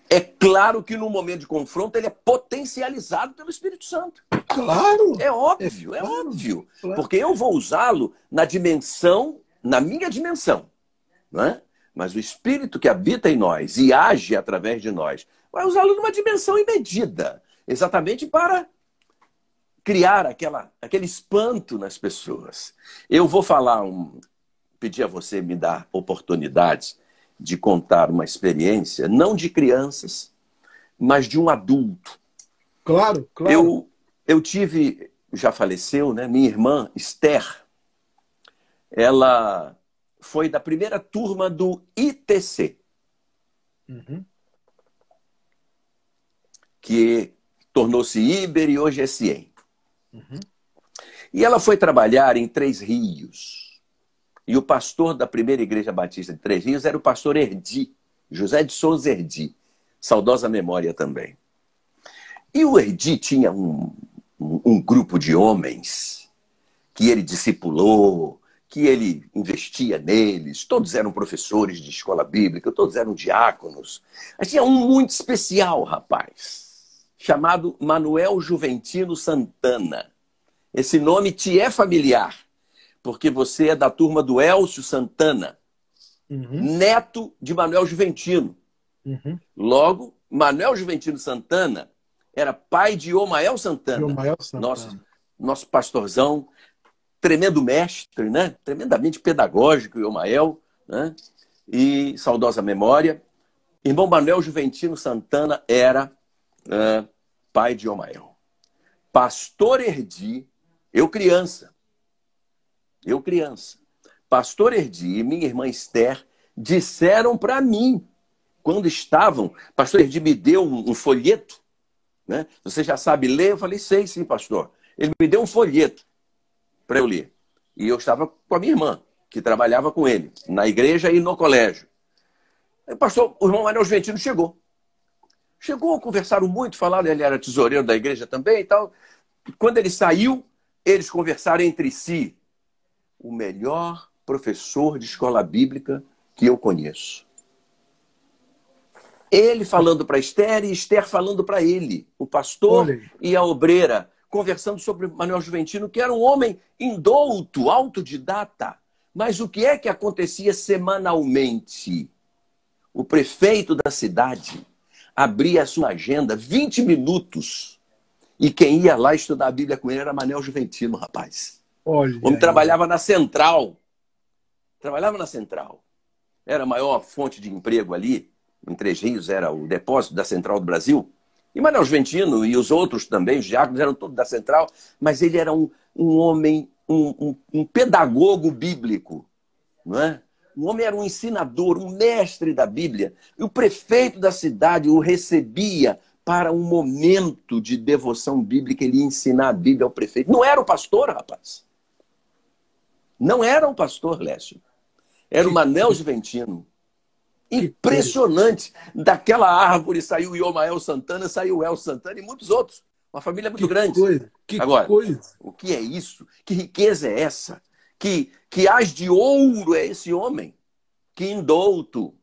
é claro que no momento de confronto ele é potencializado pelo Espírito Santo. Claro! É óbvio, é óbvio. Porque eu vou usá-lo na dimensão, na minha dimensão, né? Mas o Espírito que habita em nós e age através de nós, vai usá-lo numa dimensão imedida, exatamente para criar aquele espanto nas pessoas. Eu vou falar pedir a você me dar oportunidades de contar uma experiência, não de crianças, mas de um adulto. Claro, claro. Eu tive, já faleceu, né? Minha irmã, Esther, ela foi da primeira turma do ITC, que tornou-se Iber e hoje é CIEM. E ela foi trabalhar em Três Rios. E o pastor da primeira igreja batista de Três Rios era o pastor Erdi, José de Souza Erdi, saudosa memória também. E o Erdi tinha um grupo de homens que ele discipulou, que ele investia neles, todos eram professores de escola bíblica, todos eram diáconos. Mas tinha um muito especial, rapaz, chamado Manuel Juventino Santana. Esse nome te é familiar, porque você é da turma do Elcio Santana, neto de Manuel Juventino. Logo, Manuel Juventino Santana era pai de Omael Santana, nosso pastorzão, tremendo mestre, né? Tremendamente pedagógico, Omael, né? E saudosa memória. Irmão Manuel Juventino Santana era pai de Omael. Pastor Erdi, eu criança, pastor Erdi e minha irmã Esther disseram para mim, quando estavam, pastor Erdi me deu um folheto, né? Você já sabe ler? Eu falei, sei sim, pastor. Ele me deu um folheto para eu ler. E eu estava com a minha irmã, que trabalhava com ele, na igreja e no colégio. Aí, pastor, o irmão Manuel Juventino chegou. Chegou, conversaram muito, falaram, ele era tesoureiro da igreja também e tal. E quando ele saiu, eles conversaram entre si. O melhor professor de escola bíblica que eu conheço. Ele falando para Esther e Esther falando para ele. O pastor e a obreira conversando sobre Manuel Juventino, que era um homem indouto, autodidata. Mas o que é que acontecia semanalmente? O prefeito da cidade abria a sua agenda 20 minutos e quem ia lá estudar a Bíblia com ele era Manuel Juventino, rapaz. O homem trabalhava na Central. Era a maior fonte de emprego ali. Em Três Rios era o depósito da Central do Brasil. E Manuel Juventino e os outros também, os diáconos, eram todos da Central. Mas ele era um homem, um pedagogo bíblico. Não é? Um homem era um ensinador, um mestre da Bíblia. E o prefeito da cidade o recebia para um momento de devoção bíblica. Ele ia ensinar a Bíblia ao prefeito. Não era o pastor, rapaz. Não era o pastor, Lécio. Era o Manuel Juventino. Impressionante. Daquela árvore saiu o Iomael Santana, saiu o El Santana e muitos outros. Uma família muito grande. Agora, o que é isso? Que riqueza é essa? Que hás de ouro é esse homem? Que indouto,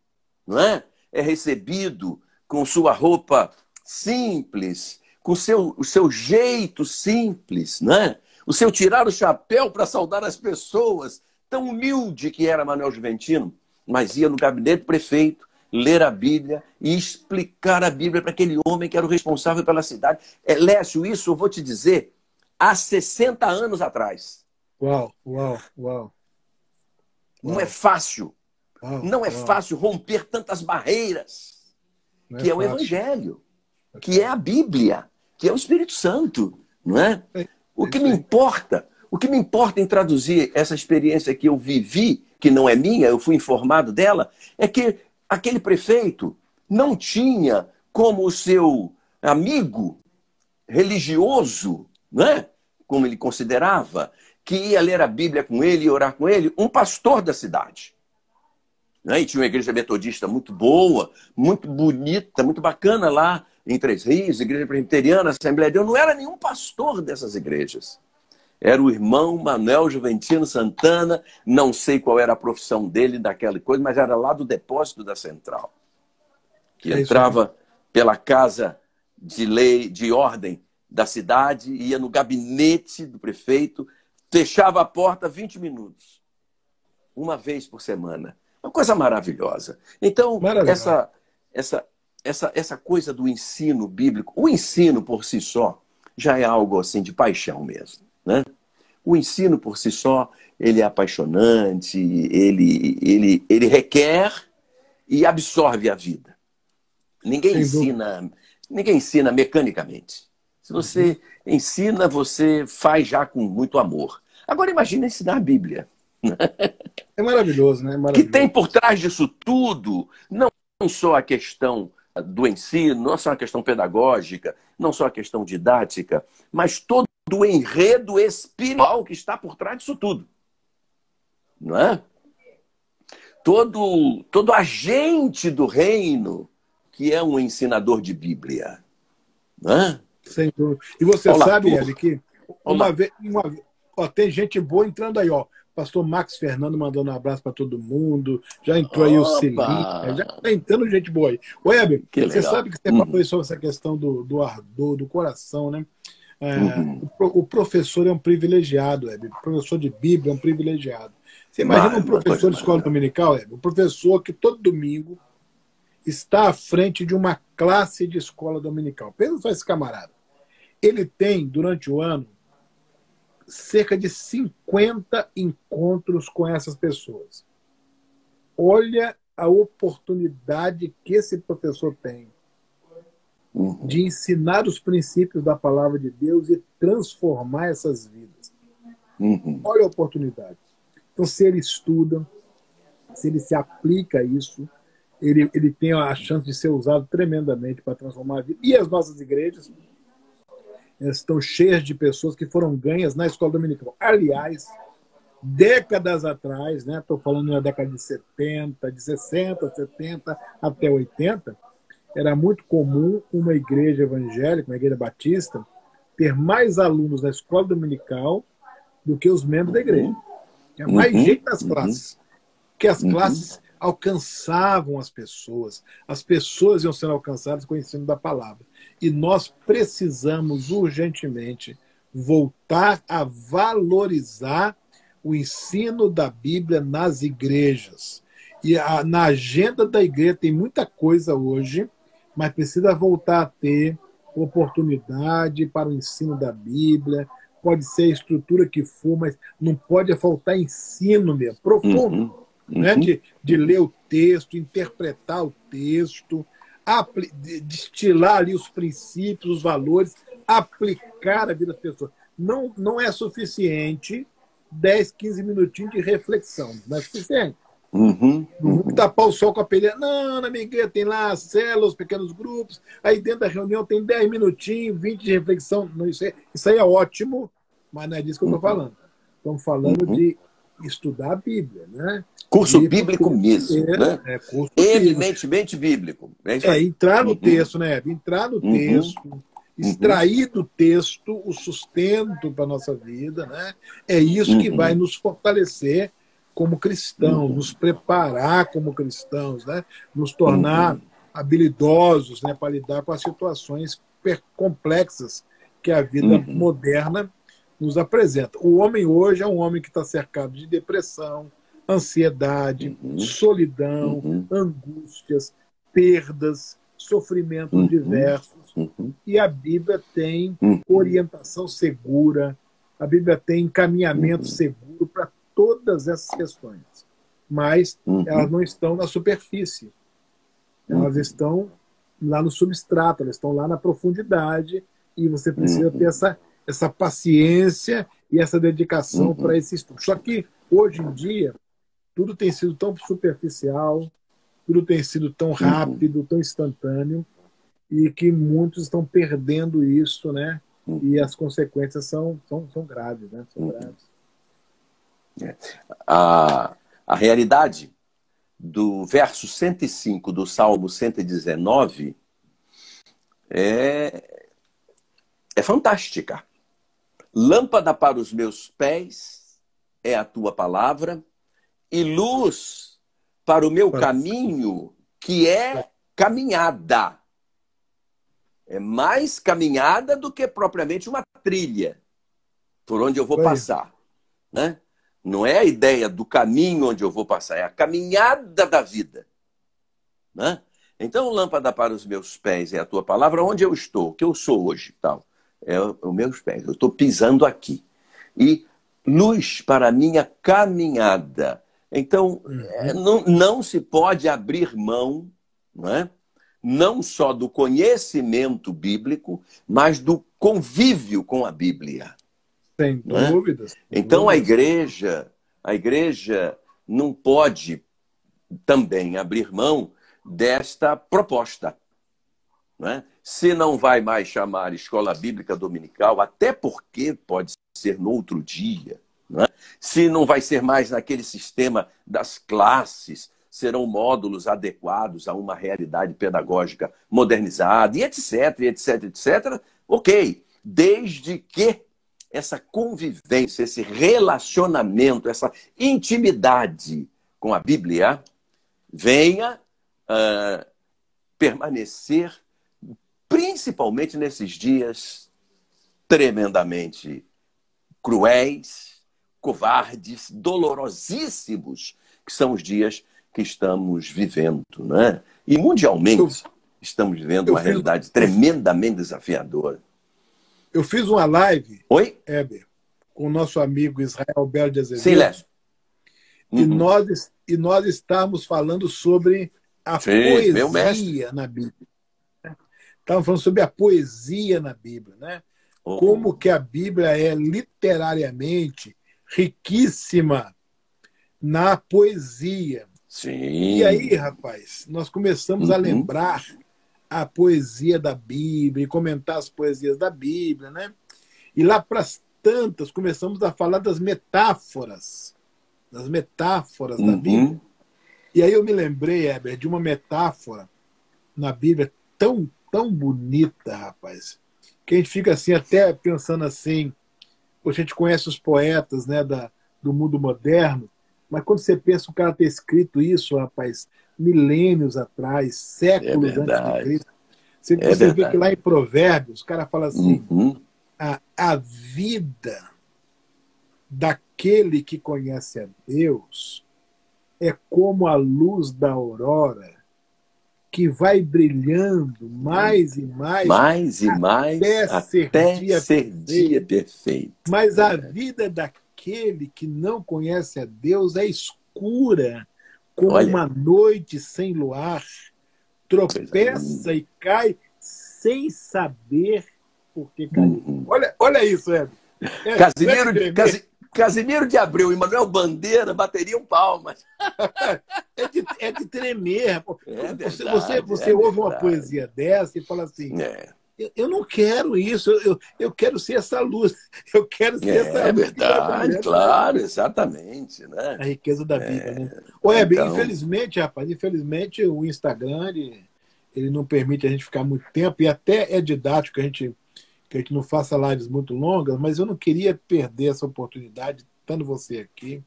não é? É recebido com sua roupa simples, com o seu jeito simples, não é? O seu tirar o chapéu para saudar as pessoas, tão humilde que era Manuel Juventino, mas ia no gabinete do prefeito, ler a Bíblia e explicar a Bíblia para aquele homem que era o responsável pela cidade. Lécio, isso eu vou te dizer, há 60 anos atrás. Uau, uau, uau. Não é fácil. Não é fácil romper tantas barreiras, que é o Evangelho, que é a Bíblia, que é o Espírito Santo, não é? O que me importa em traduzir essa experiência que eu vivi, que não é minha, eu fui informado dela, é que aquele prefeito não tinha como o seu amigo religioso, né, como ele considerava, que ia ler a Bíblia com ele e orar com ele, um pastor da cidade. E tinha uma igreja metodista muito boa, muito bonita, muito bacana lá em Três Rios, igreja presbiteriana, Assembleia de Deus. Não era nenhum pastor dessas igrejas. Era o irmão Manuel Juventino Santana, não sei qual era a profissão dele daquela coisa, mas era lá do depósito da Central, que entrava pela casa de lei, de ordem da cidade, ia no gabinete do prefeito, fechava a porta 20 minutos, uma vez por semana. Uma coisa maravilhosa. Então, essa coisa do ensino bíblico, o ensino por si só já é algo assim de paixão mesmo, né? O ensino por si só, ele é apaixonante, ele requer e absorve a vida. Ninguém ensina mecanicamente. Se você ensina, você faz já com muito amor. Agora imagina ensinar a Bíblia. É maravilhoso, né? Que tem por trás disso tudo, não só a questão do ensino, não só a questão pedagógica, não só a questão didática, mas todo o enredo espiritual que está por trás disso tudo. Não é? Todo agente do reino que é um ensinador de Bíblia. Não é? Sem dúvida. E você sabe, Hebe, que uma vez, tem gente boa entrando aí, ó. Pastor Max Fernando mandando um abraço para todo mundo. Já entrou aí o Celinha. Já está entrando gente boa aí. Ô, Hebe, você sabe que você falou sobre essa questão do ardor, do coração, né? O professor é um privilegiado, Hebe. O professor de Bíblia é um privilegiado. Você imagina um professor de escola dominical, Hebe? Um professor que todo domingo está à frente de uma classe de escola dominical. Pensa só esse camarada. Ele tem, durante o ano, cerca de 50 encontros com essas pessoas. Olha a oportunidade que esse professor tem de ensinar os princípios da palavra de Deus e transformar essas vidas. Olha a oportunidade. Então, se ele estuda, se ele se aplica a isso, ele tem a chance de ser usado tremendamente para transformar a vida. E as nossas igrejas estão cheias de pessoas que foram ganhas na escola dominical. Aliás, décadas atrás, né, estou falando na década de 70, de 60, 70 até 80, era muito comum uma igreja evangélica, uma igreja batista, ter mais alunos na escola dominical do que os membros da igreja. Tinha mais gente nas classes. Porque as classes alcançavam as pessoas iam sendo alcançadas com o ensino da palavra. E nós precisamos urgentemente voltar a valorizar o ensino da Bíblia nas igrejas. E na agenda da igreja tem muita coisa hoje, mas precisa voltar a ter oportunidade para o ensino da Bíblia. Pode ser a estrutura que for, mas não pode faltar ensino mesmo, profundo. Né? De ler o texto, interpretar o texto, destilar ali os princípios, os valores, aplicar a vida das pessoas. Não é suficiente 10, 15 minutinhos de reflexão. Não é suficiente. Não vamos tapar o sol com a peneira. Não, na minha igreja tem lá as células, pequenos grupos, aí dentro da reunião tem 10 minutinhos, 20 de reflexão. Não, isso aí é ótimo, mas não é disso que eu estou falando. Estamos falando de estudar a Bíblia, né? Curso bíblico mesmo, né? Curso eminentemente bíblico. Entrar no texto, né? Entrar no texto, extrair do texto o sustento para a nossa vida, né? É isso que vai nos fortalecer como cristãos, nos preparar como cristãos, né? Nos tornar habilidosos, né? Para lidar com as situações complexas que a vida moderna nos apresenta. O homem hoje é um homem que está cercado de depressão, ansiedade, solidão, angústias, perdas, sofrimentos diversos. E a Bíblia tem orientação segura, a Bíblia tem encaminhamento seguro para todas essas questões. Mas elas não estão na superfície. Elas estão lá no substrato, elas estão lá na profundidade, e você precisa ter essa paciência e essa dedicação para esse estudo. Só que, hoje em dia, tudo tem sido tão superficial, tudo tem sido tão rápido, tão instantâneo, e que muitos estão perdendo isso, né? E as consequências são graves, né? São graves. A realidade do verso 105 do Salmo 119 é fantástica. Lâmpada para os meus pés é a tua palavra e luz para o meu caminho, que é caminhada. É mais caminhada do que propriamente uma trilha por onde eu vou passar, né? Não é a ideia do caminho onde eu vou passar, é a caminhada da vida, né? Então, lâmpada para os meus pés é a tua palavra, onde eu estou, o que eu sou hoje, tal, é os meus pés, eu estou pisando aqui. E luz para a minha caminhada. Então, não se pode abrir mão, não é? Não só do conhecimento bíblico, mas do convívio com a Bíblia. Sem dúvidas. Então a igreja não pode também abrir mão desta proposta, né? Se não vai mais chamar escola bíblica dominical, até porque pode ser no outro dia, né? Se não vai ser mais naquele sistema das classes, serão módulos adequados a uma realidade pedagógica modernizada, e etc, etc, etc. Ok, desde que essa convivência, esse relacionamento, essa intimidade com a Bíblia venha permanecer, principalmente nesses dias tremendamente cruéis, covardes, dolorosíssimos, que são os dias que estamos vivendo, né? E mundialmente estamos vivendo uma realidade tremendamente desafiadora. Eu fiz uma live, Oi? Heber, com o nosso amigo Israel Belo de Azevedo. Sim, Lécio. E nós estávamos falando sobre a poesia na Bíblia. Estávamos falando sobre a poesia na Bíblia, né? Como que a Bíblia é literariamente riquíssima na poesia. Sim. E aí, rapaz, nós começamos a lembrar a poesia da Bíblia e comentar as poesias da Bíblia, né? E lá para as tantas começamos a falar das metáforas da Bíblia. E aí eu me lembrei, Heber, de uma metáfora na Bíblia tão bonita, rapaz, que a gente fica assim até pensando assim, a gente conhece os poetas, né, do mundo moderno, mas quando você pensa o cara ter escrito isso, rapaz, milênios atrás, séculos antes de Cristo, você vê que lá em Provérbios, o cara fala assim, a vida daquele que conhece a Deus é como a luz da aurora que vai brilhando mais e mais, até ser dia perfeito. Mas a vida daquele que não conhece a Deus é escura, como uma noite sem luar, tropeça e cai sem saber por que caiu. Olha isso, Hebe. Casimiro de Abreu e Manuel Bandeira bateriam palmas. É de tremer. Você ouve uma poesia dessa e fala assim, eu não quero isso, eu quero ser essa luz. Eu quero ser essa luz. É verdade, claro, exatamente. Né? A riqueza da vida. Né? Hebe, infelizmente, rapaz, o Instagram ele não permite a gente ficar muito tempo, e até é didático que a gente não faça lives muito longas, mas eu não queria perder essa oportunidade, estando você aqui,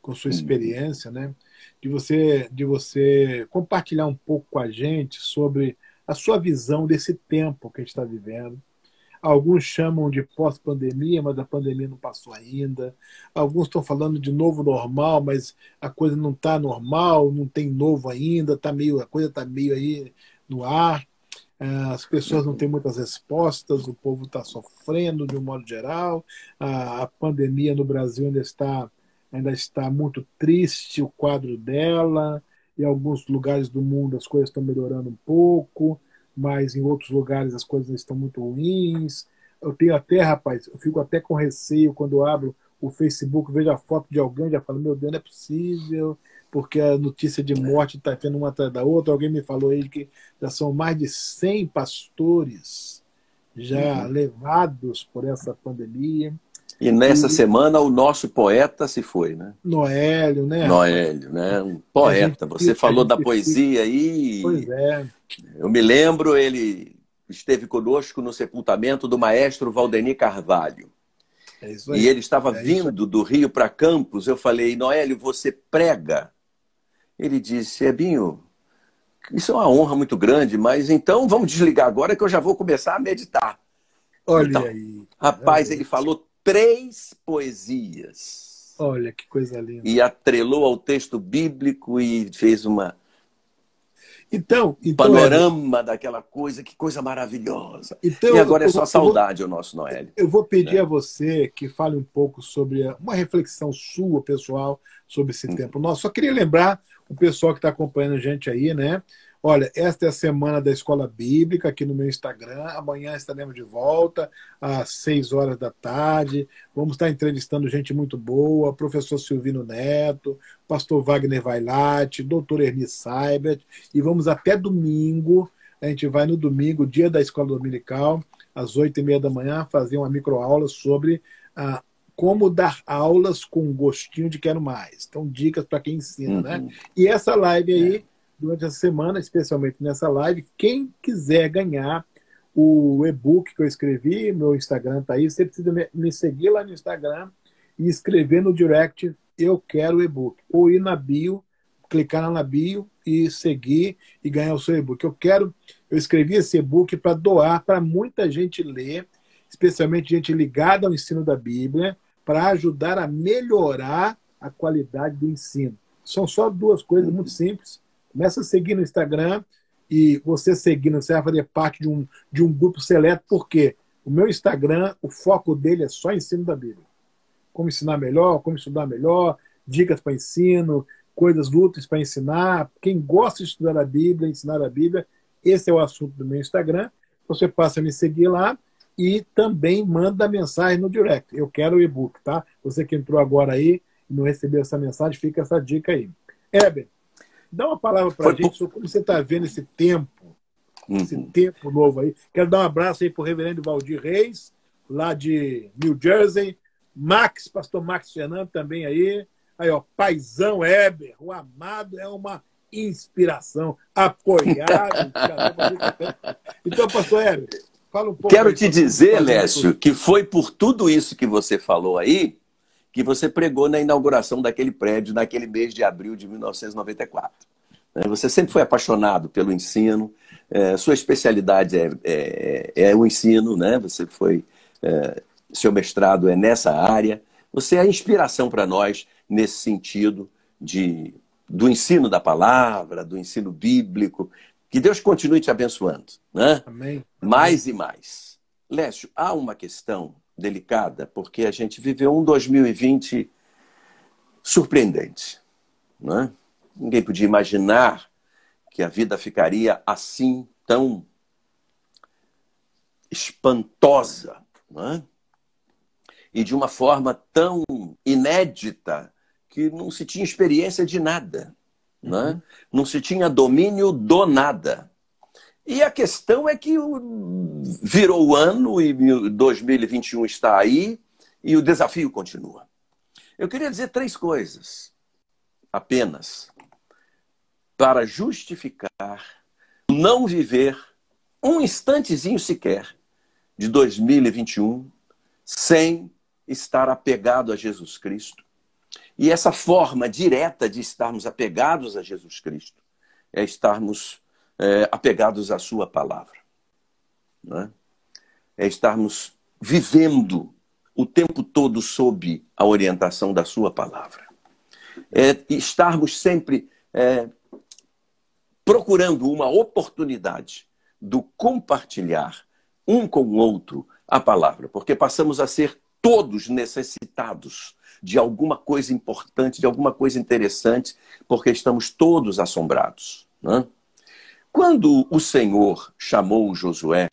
com sua experiência, né, de você compartilhar um pouco com a gente sobre a sua visão desse tempo que a gente está vivendo, Alguns chamam de pós-pandemia, mas a pandemia não passou ainda. Alguns estão falando de novo normal, mas a coisa não está normal, não tem novo ainda, a coisa está meio aí no ar. As pessoas não têm muitas respostas, o povo está sofrendo de um modo geral. A pandemia no Brasil ainda está muito triste, o quadro dela. Em alguns lugares do mundo as coisas estão melhorando um pouco, mas em outros lugares as coisas estão muito ruins. Eu tenho até, rapaz, eu fico até com receio quando eu abro o Facebook, vejo a foto de alguém, já falo, meu Deus, não é possível, porque a notícia de morte está tendo uma atrás da outra. Alguém me falou aí que já são mais de 100 pastores já levados por essa pandemia. E nessa semana o nosso poeta se foi, né? Noélio, né? Noélio, né? Um poeta. Você falou da poesia aí. Pois é. Eu me lembro, ele esteve conosco no sepultamento do maestro Valdemir Carvalho. É isso aí. E ele estava vindo do Rio para Campos. Eu falei, Noélio, você prega? Ele disse, Ebinho, isso é uma honra muito grande, mas então vamos desligar agora que eu já vou começar a meditar. Olha então, aí. Rapaz, ele falou 3 poesias. Olha que coisa linda. E atrelou ao texto bíblico e fez uma panorama daquela coisa, que coisa maravilhosa. Então, e agora é só saudade o nosso Noélio. Eu vou pedir a você que fale um pouco sobre uma reflexão sua, pessoal, sobre esse tempo nosso. Só queria lembrar o pessoal que está acompanhando a gente aí, né? Olha, esta é a semana da Escola Bíblica aqui no meu Instagram. Amanhã estaremos de volta às 6 horas da tarde. Vamos estar entrevistando gente muito boa, professor Silvino Neto, pastor Wagner Vailate, doutor Ernie Seibert. E vamos até domingo. A gente vai no domingo, dia da Escola Dominical, às 8h30 da manhã, fazer uma microaula sobre como dar aulas com gostinho de quero mais. Então, dicas para quem ensina, né? E essa live aí, durante a semana, especialmente nessa live, quem quiser ganhar o e-book que eu escrevi, meu Instagram está aí, você precisa me seguir lá no Instagram e escrever no direct, eu quero o e-book. Ou ir na bio, clicar lá na bio e seguir e ganhar o seu e-book. Eu escrevi esse e-book para doar para muita gente ler, especialmente gente ligada ao ensino da Bíblia, para ajudar a melhorar a qualidade do ensino. São só 2 coisas muito simples. Começa a seguir no Instagram, e você seguindo, você vai fazer parte de um grupo seleto, porque o meu Instagram, o foco dele é só ensino da Bíblia. Como ensinar melhor, como estudar melhor, dicas para ensino, coisas úteis para ensinar. Quem gosta de estudar a Bíblia, ensinar a Bíblia, esse é o assunto do meu Instagram. Você passa a me seguir lá e também manda mensagem no direct. Eu quero o e-book, tá? Você que entrou agora aí e não recebeu essa mensagem, fica essa dica aí. Heber, dá uma palavra para a gente sobre como você está vendo esse tempo novo aí. Quero dar um abraço aí para o reverendo Valdir Reis, lá de New Jersey. Pastor Max Fernando também aí. Aí, ó, paizão Heber, o amado é uma inspiração, apoiado. Então, pastor Heber, fala um pouco. Quero te dizer, Lécio, que foi por tudo isso que você falou aí que você pregou na inauguração daquele prédio naquele mês de abril de 1994. Você sempre foi apaixonado pelo ensino, sua especialidade é o ensino, né? Você foi, seu mestrado é nessa área. Você é a inspiração para nós nesse sentido do ensino da palavra, do ensino bíblico. Que Deus continue te abençoando, né? Amém. Mais e mais. Lécio, há uma questão delicada, porque a gente viveu um 2020 surpreendente, né? Ninguém podia imaginar que a vida ficaria assim, tão espantosa, né? E de uma forma tão inédita que não se tinha experiência de nada, né? Não se tinha domínio do nada. E a questão é que virou o ano e 2021 está aí e o desafio continua. Eu queria dizer 3 coisas apenas para justificar não viver um instantezinho sequer de 2021 sem estar apegado a Jesus Cristo. E essa forma direta de estarmos apegados a Jesus Cristo é estarmos apegados à sua palavra, né? é estarmos vivendo o tempo todo sob a orientação da sua palavra. É estarmos sempre procurando uma oportunidade do compartilhar um com o outro a palavra, porque passamos a ser todos necessitados de alguma coisa importante, de alguma coisa interessante, porque estamos todos assombrados, né? Quando o Senhor chamou Josué,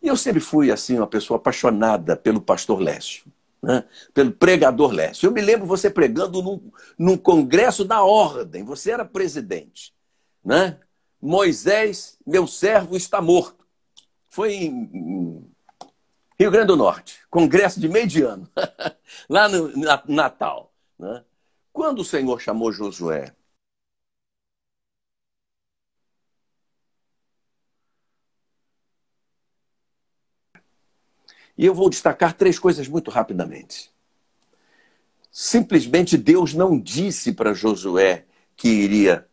e eu sempre fui assim uma pessoa apaixonada pelo pastor Lécio, né? Pelo pregador Lécio. Eu me lembro você pregando num congresso da ordem, você era presidente, né? Moisés, meu servo, está morto. Foi em Rio Grande do Norte, congresso de meio de ano, lá no Natal, né? Quando o Senhor chamou Josué, e eu vou destacar 3 coisas muito rapidamente. Simplesmente Deus não disse para Josué que iria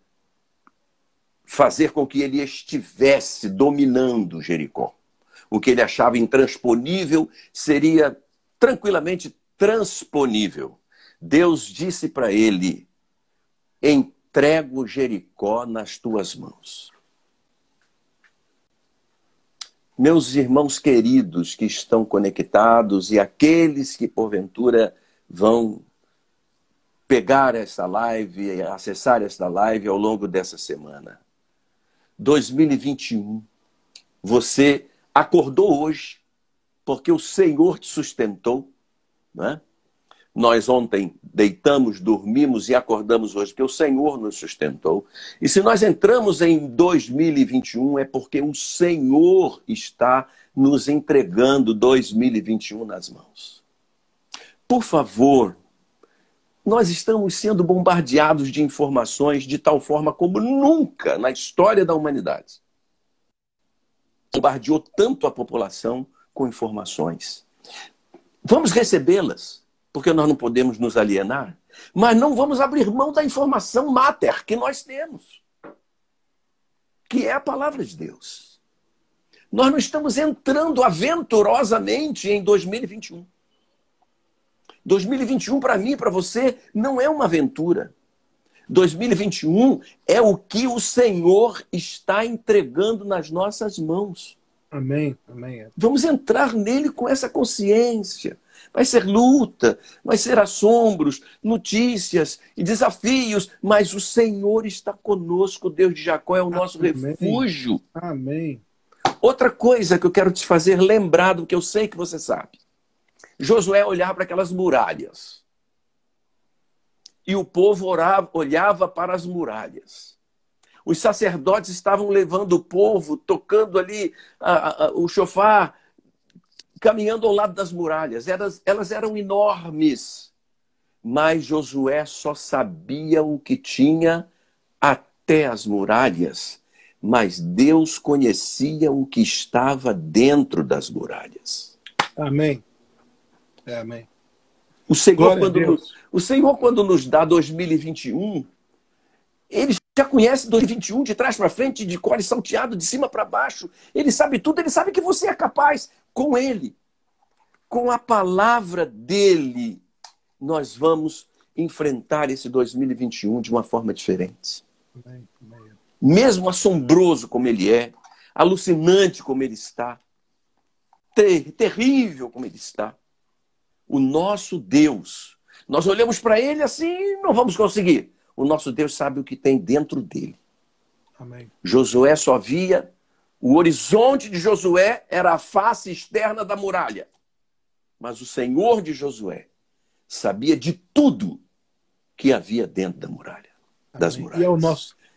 fazer com que ele estivesse dominando Jericó. O que ele achava intransponível seria tranquilamente transponível. Deus disse para ele: entrego Jericó nas tuas mãos. Meus irmãos queridos que estão conectados e aqueles que porventura vão pegar essa live e acessar essa live ao longo dessa semana. 2021, você acordou hoje porque o Senhor te sustentou, né? Nós ontem deitamos, dormimos e acordamos hoje porque o Senhor nos sustentou. E se nós entramos em 2021 é porque o Senhor está nos entregando 2021 nas mãos. Por favor, nós estamos sendo bombardeados de informações de tal forma como nunca na história da humanidade. Bombardeou tanto a população com informações. Vamos recebê-las, porque nós não podemos nos alienar, mas não vamos abrir mão da informação máter que nós temos, que é a palavra de Deus. Nós não estamos entrando aventurosamente em 2021. 2021 para mim e para você não é uma aventura. 2021 é o que o Senhor está entregando nas nossas mãos. Amém, amém. Vamos entrar nele com essa consciência. Vai ser luta, vai ser assombros, notícias e desafios, mas o Senhor está conosco, o Deus de Jacó é o nosso refúgio. Amém. Outra coisa que eu quero te fazer lembrar do que eu sei que você sabe. Josué olhava para aquelas muralhas. E o povo olhava para as muralhas. Os sacerdotes estavam levando o povo, tocando ali o chofar, caminhando ao lado das muralhas. Elas eram enormes. Mas Josué só sabia o que tinha até as muralhas. Mas Deus conhecia o que estava dentro das muralhas. Amém. Amém. O Senhor, quando nos dá 2021, Ele já conhece 2021 de trás para frente, de cor e salteado, de cima para baixo. Ele sabe tudo, Ele sabe que você é capaz. Com Ele, com a palavra dEle, nós vamos enfrentar esse 2021 de uma forma diferente. Amém. Amém. Mesmo assombroso como ele é, alucinante como ele está, terrível como ele está, o nosso Deus, nós olhamos para ele assim, não vamos conseguir. O nosso Deus sabe o que tem dentro dele. Amém. Josué só via, o horizonte de Josué era a face externa da muralha. Mas o Senhor de Josué sabia de tudo que havia dentro da muralha, das muralhas.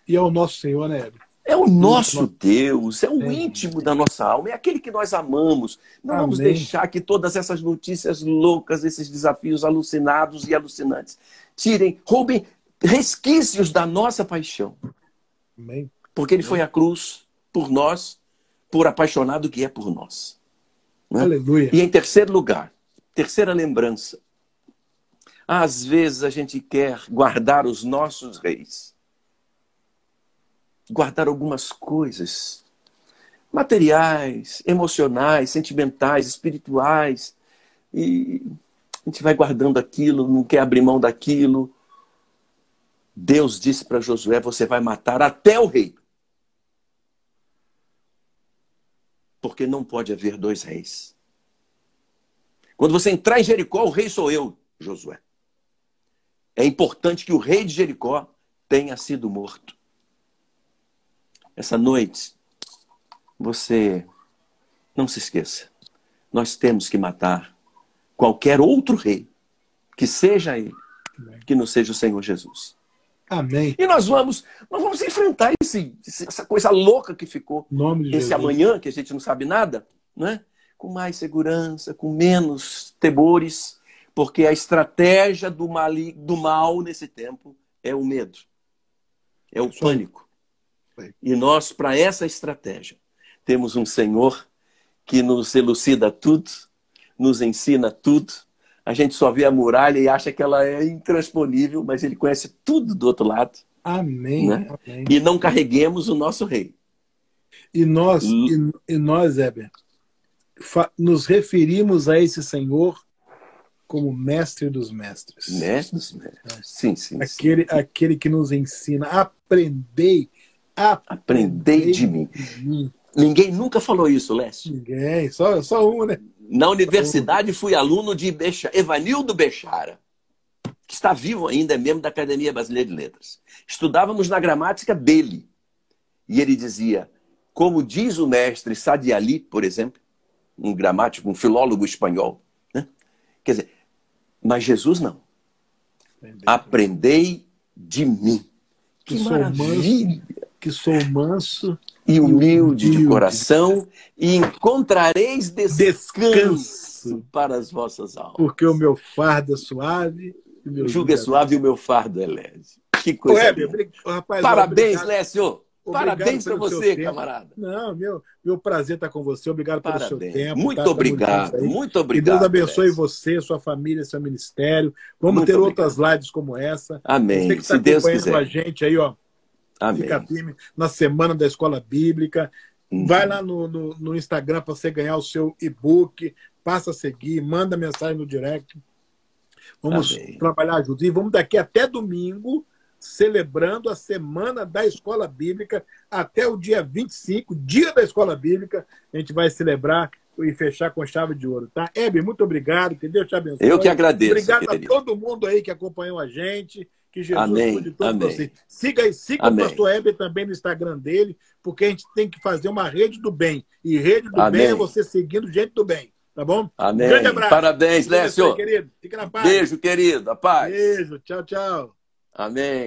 E é o nosso Senhor, né, Hélio? É o nosso Deus, é o íntimo da nossa alma, é aquele que nós amamos. Não vamos deixar que todas essas notícias loucas, esses desafios alucinados e alucinantes, roubem resquícios da nossa paixão. Amém. Porque ele foi à cruz por nós, por apaixonado que é por nós. Né? Aleluia. E em terceiro lugar, terceira lembrança, às vezes a gente quer guardar os nossos reis. Guardar algumas coisas. materiais, emocionais, sentimentais, espirituais. E a gente vai guardando aquilo, não quer abrir mão daquilo. Deus disse para Josué, você vai matar até o rei. Porque não pode haver dois reis. Quando você entrar em Jericó, o rei sou eu, Josué. É importante que o rei de Jericó tenha sido morto. Essa noite, você não se esqueça. Nós temos que matar qualquer outro rei, que seja ele, que não seja o Senhor Jesus. Amém. E nós vamos enfrentar essa coisa louca que ficou, Nome de esse Jesus. amanhã, que a gente não sabe nada, né? Com mais segurança, com menos temores, porque a estratégia do mal nesse tempo é o medo, é o pânico. E nós, para essa estratégia, temos um Senhor que nos elucida tudo, nos ensina tudo. A gente só vê a muralha e acha que ela é intransponível, mas ele conhece tudo do outro lado. Amém. Né? Amém. E não carreguemos o nosso rei. E nós, Heber, nos referimos a esse Senhor como mestre dos mestres. Mestre dos mestres. Sim, sim. Aquele que nos ensina. Aprendei de mim. Ninguém nunca falou isso, Lécio. Ninguém, só um, né? Na universidade fui aluno de Evanildo Bechara, que está vivo ainda, é membro da Academia Brasileira de Letras. Estudávamos na gramática dele. E ele dizia, como diz o mestre Sadi Ali, por exemplo, um gramático, um filólogo espanhol, né? Quer dizer, mas Jesus não. Aprendei de mim. Que maravilha! Que sou manso e humilde de coração, e encontrareis descanso para as vossas almas. Porque o meu fardo é suave. O jugo é suave e o meu fardo é leve. Que coisa boa. Rapaz, parabéns, Lécio. Obrigado parabéns para você, camarada. Não, meu prazer estar com você. Obrigado pelo seu tempo. Muito obrigado, muito obrigado. Que Deus abençoe você, sua família, seu ministério. Vamos muito ter outras lives como essa. Amém. Você que está acompanhando a gente aí, ó. Amém. Fica firme na Semana da Escola Bíblica. Vai lá no Instagram para você ganhar o seu e-book. Passa a seguir, manda mensagem no direct. Vamos trabalhar juntos. E vamos daqui até domingo, celebrando a Semana da Escola Bíblica, até o dia 25, dia da Escola Bíblica. A gente vai celebrar e fechar com chave de ouro, tá? Heber, muito obrigado. Que Deus te abençoe. Eu que agradeço. Obrigado a todo mundo aí que acompanhou a gente. Que Jesus cuide de todos vocês. Siga o pastor Heber também no Instagram dele, porque a gente tem que fazer uma rede do bem. E rede do bem é você seguindo gente do bem. Tá bom? Amém. Um grande abraço. Parabéns, Lécio. Querido. Fica na paz. Beijo, querido. A paz. Beijo. Tchau, tchau. Amém.